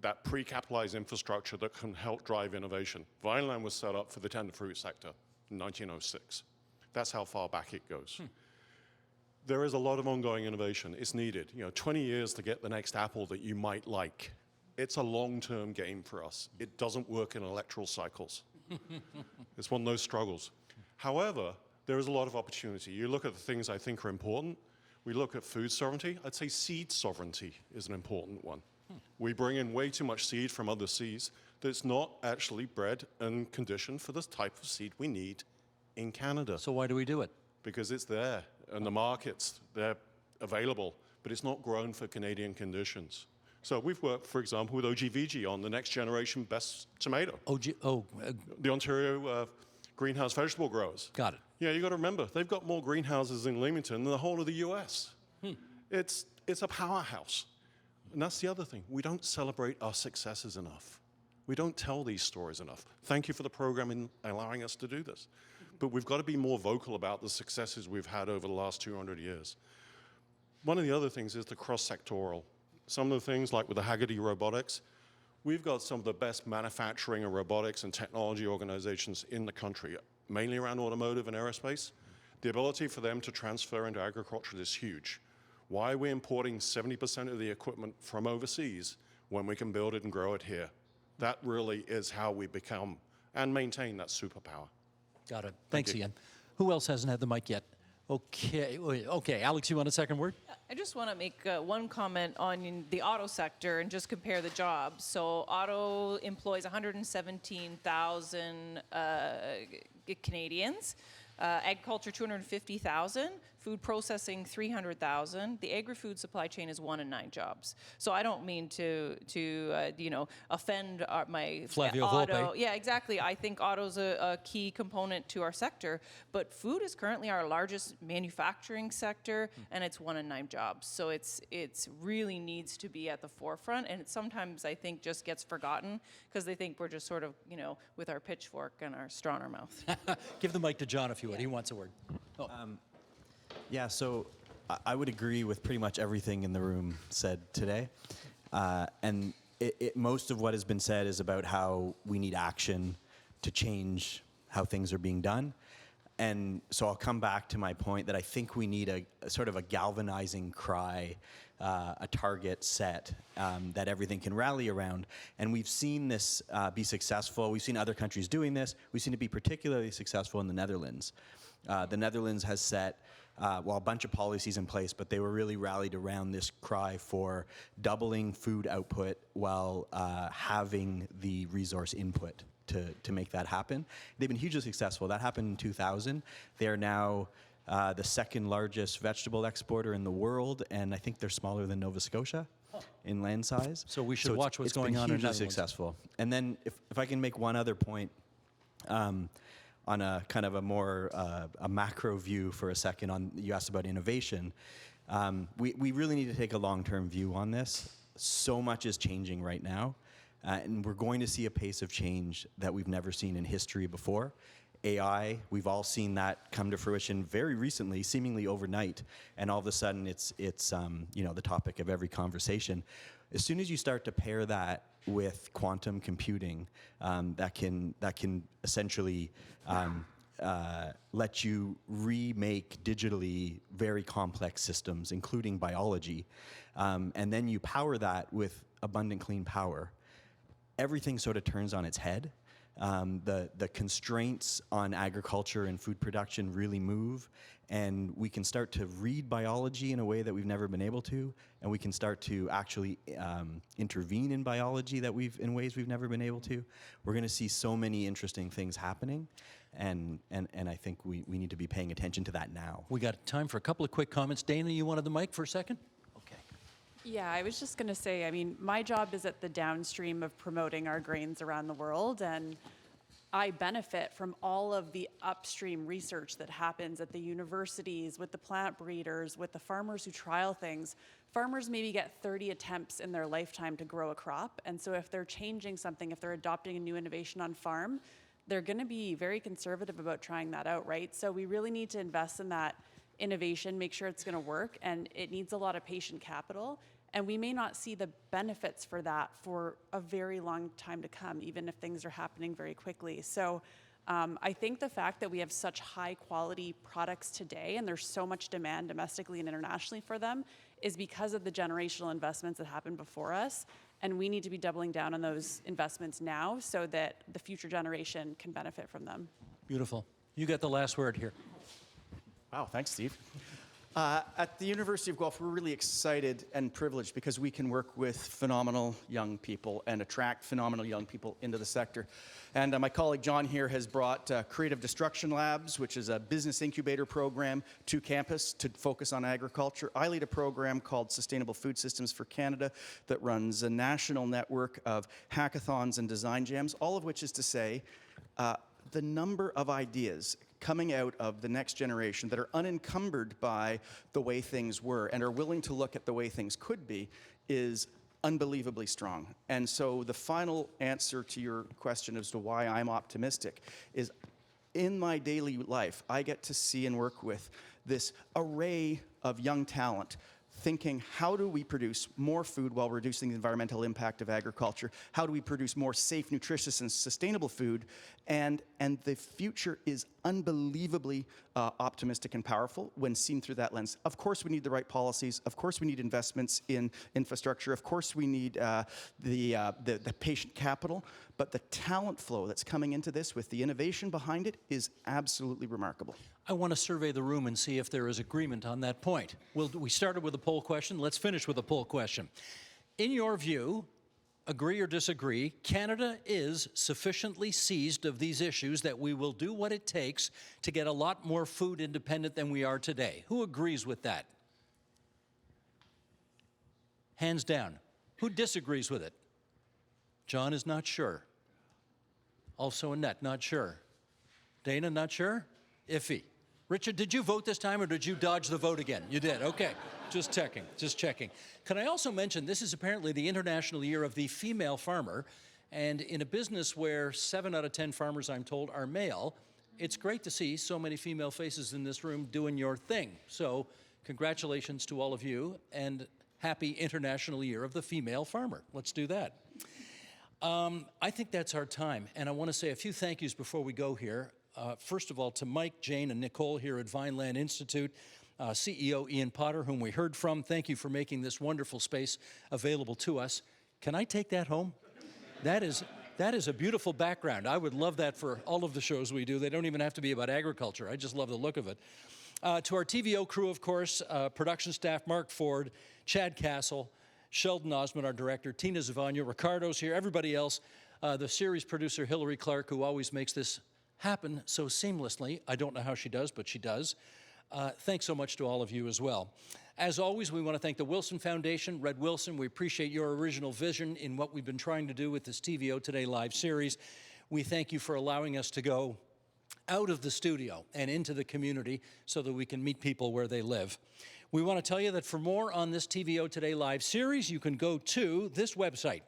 that pre-capitalized infrastructure that can help drive innovation. Vineland was set up for the tender fruit sector in 1906. That's how far back it goes. There is a lot of ongoing innovation. It's needed. 20 years to get the next apple that you might like. It's a long-term game for us. It doesn't work in electoral cycles. It's one of those struggles. However, there is a lot of opportunity. You look at the things I think are important. We look at food sovereignty. I'd say seed sovereignty is an important one. We bring in way too much seed from other seeds that's not actually bred and conditioned for the type of seed we need in Canada. So why do we do it? Because it's there, and the markets, they're available, but it's not grown for Canadian conditions. So we've worked, for example, with OGVG on the next generation best tomato. The Ontario greenhouse vegetable growers. Got it. Yeah, you got to remember, they've got more greenhouses in Leamington than the whole of the US. It's a powerhouse. And that's the other thing. We don't celebrate our successes enough. We don't tell these stories enough. Thank you for the program in allowing us to do this. But we've got to be more vocal about the successes we've had over the last 200 years. One of the other things is the cross-sectoral. Some of the things, like with the Haggerty Robotics, we've got some of the best manufacturing and robotics and technology organizations in the country, mainly around automotive and aerospace. The ability for them to transfer into agriculture is huge. Why are we importing 70% of the equipment from overseas when we can build it and grow it here? That really is how we become and maintain that superpower. Got it. Thanks, Ian. Who else hasn't had the mic yet? Okay, Alex, you want a second word? I just want to make one comment on the auto sector and just compare the jobs. So auto employs 117,000 Canadians. Agriculture, 250,000. Food processing, 300,000. The agri-food supply chain is 1 in 9 jobs. So I don't mean to offend my Flavio auto. Volpe. Yeah, exactly. I think auto's a key component to our sector, but food is currently our largest manufacturing sector, and it's 1 in 9 jobs. So it's really needs to be at the forefront, and it sometimes I think just gets forgotten because they think we're just sort of with our pitchfork and our straw in our mouth. Give the mic to John if you would. He wants a word. Yeah, so I would agree with pretty much everything in the room said today. And most of what has been said is about how we need action to change how things are being done. And so I'll come back to my point that I think we need a sort of a galvanizing cry, a target set that everything can rally around. And we've seen this be successful. We've seen other countries doing this. We've seen it be particularly successful in the Netherlands. The Netherlands has set a bunch of policies in place, but they were really rallied around this cry for doubling food output while having the resource input to make that happen. They've been hugely successful. That happened in 2000. They are now the second largest vegetable exporter in the world, and I think they're smaller than Nova Scotia in land size. So we should watch what's going on in It's been hugely Netherlands. successful. And then if I can make one other point, on a kind of a more a macro view for a second, you asked about innovation. We really need to take a long-term view on this. So much is changing right now, and we're going to see a pace of change that we've never seen in history before. AI, we've all seen that come to fruition very recently, seemingly overnight, and all of a sudden it's the topic of every conversation. As soon as you start to pair that with quantum computing, that can essentially let you remake digitally very complex systems, including biology, and then you power that with abundant clean power, everything sort of turns on its head. The constraints on agriculture and food production really move, and we can start to read biology in a way that we've never been able to, and we can start to actually intervene in biology in ways we've never been able to. We're going to see so many interesting things happening, and I think we need to be paying attention to that now. We got time for a couple of quick comments. Dana, you wanted the mic for a second? Yeah, I was just going to say, I mean, my job is at the downstream of promoting our grains around the world, and I benefit from all of the upstream research that happens at the universities, with the plant breeders, with the farmers who trial things. Farmers maybe get 30 attempts in their lifetime to grow a crop, and so if they're changing something, if they're adopting a new innovation on farm, they're going to be very conservative about trying that out, right? So we really need to invest in that innovation, make sure it's going to work, and it needs a lot of patient capital. And we may not see the benefits for that for a very long time to come, even if things are happening very quickly. So I think the fact that we have such high quality products today and there's so much demand domestically and internationally for them is because of the generational investments that happened before us. And we need to be doubling down on those investments now so that the future generation can benefit from them. Beautiful. You got the last word here. Wow, thanks, Steve. At the University of Guelph, we're really excited and privileged because we can work with phenomenal young people and attract phenomenal young people into the sector. And my colleague John here has brought Creative Destruction Labs, which is a business incubator program, to campus to focus on agriculture. I lead a program called Sustainable Food Systems for Canada that runs a national network of hackathons and design jams, all of which is to say the number of ideas coming out of the next generation that are unencumbered by the way things were and are willing to look at the way things could be is unbelievably strong. And so the final answer to your question as to why I'm optimistic is in my daily life, I get to see and work with this array of young talent thinking, how do we produce more food while reducing the environmental impact of agriculture? How do we produce more safe, nutritious, and sustainable food? And the future is unbelievably optimistic and powerful when seen through that lens. Of course, we need the right policies. Of course, we need investments in infrastructure. Of course, we need the patient capital. But the talent flow that's coming into this with the innovation behind it is absolutely remarkable. I want to survey the room and see if there is agreement on that point. We started with a poll question. Let's finish with a poll question. In your view, agree or disagree, Canada is sufficiently seized of these issues that we will do what it takes to get a lot more food independent than we are today? Who agrees with that? Hands down. Who disagrees with it? John is not sure. Also Annette, not sure. Dana, not sure? Iffy. Richard, did you vote this time or did you dodge the vote again? You did, okay. Just checking, just checking. Can I also mention this is apparently the International Year of the Female Farmer, and in a business where 7 out of 10 farmers, I'm told, are male, it's great to see so many female faces in this room doing your thing. So congratulations to all of you and happy International Year of the Female Farmer. Let's do that. I think that's our time, and I want to say a few thank yous before we go here. First of all, to Mike, Jane, and Nicole here at Vineland Institute, CEO Ian Potter, whom we heard from. Thank you for making this wonderful space available to us. Can I take that home? That is a beautiful background. I would love that for all of the shows we do. They don't even have to be about agriculture. I just love the look of it. To our TVO crew, of course, production staff, Mark Ford, Chad Castle, Sheldon Osmond, our director, Tina Zavagna, Ricardo's here, everybody else, the series producer, Hillary Clark, who always makes this happen so seamlessly. I don't know how she does, but she does. Thanks so much to all of you as well. As always, we want to thank the Wilson Foundation, Red Wilson. We appreciate your original vision in what we've been trying to do with this TVO Today live series. We thank you for allowing us to go out of the studio and into the community so that we can meet people where they live. We want to tell you that for more on this TVO Today live series, you can go to this website,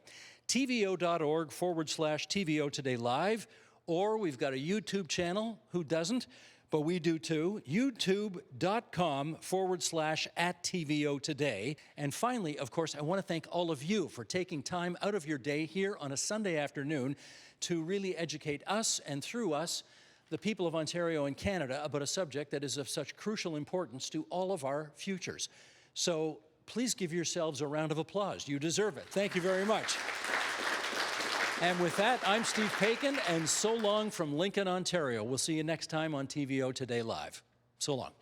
tvo.org/TVO Today Live, or we've got a YouTube channel. Who doesn't? But we do too. youtube.com/@TVO Today. And finally, of course, I want to thank all of you for taking time out of your day here on a Sunday afternoon to really educate us and through us, the people of Ontario and Canada, about a subject that is of such crucial importance to all of our futures. So please give yourselves a round of applause. You deserve it. Thank you very much. And with that, I'm Steve Paikin, and so long from Lincoln, Ontario. We'll see you next time on TVO Today Live. So long.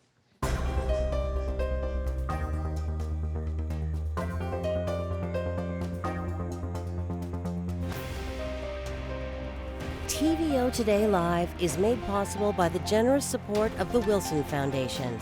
TVO Today Live is made possible by the generous support of the Wilson Foundation.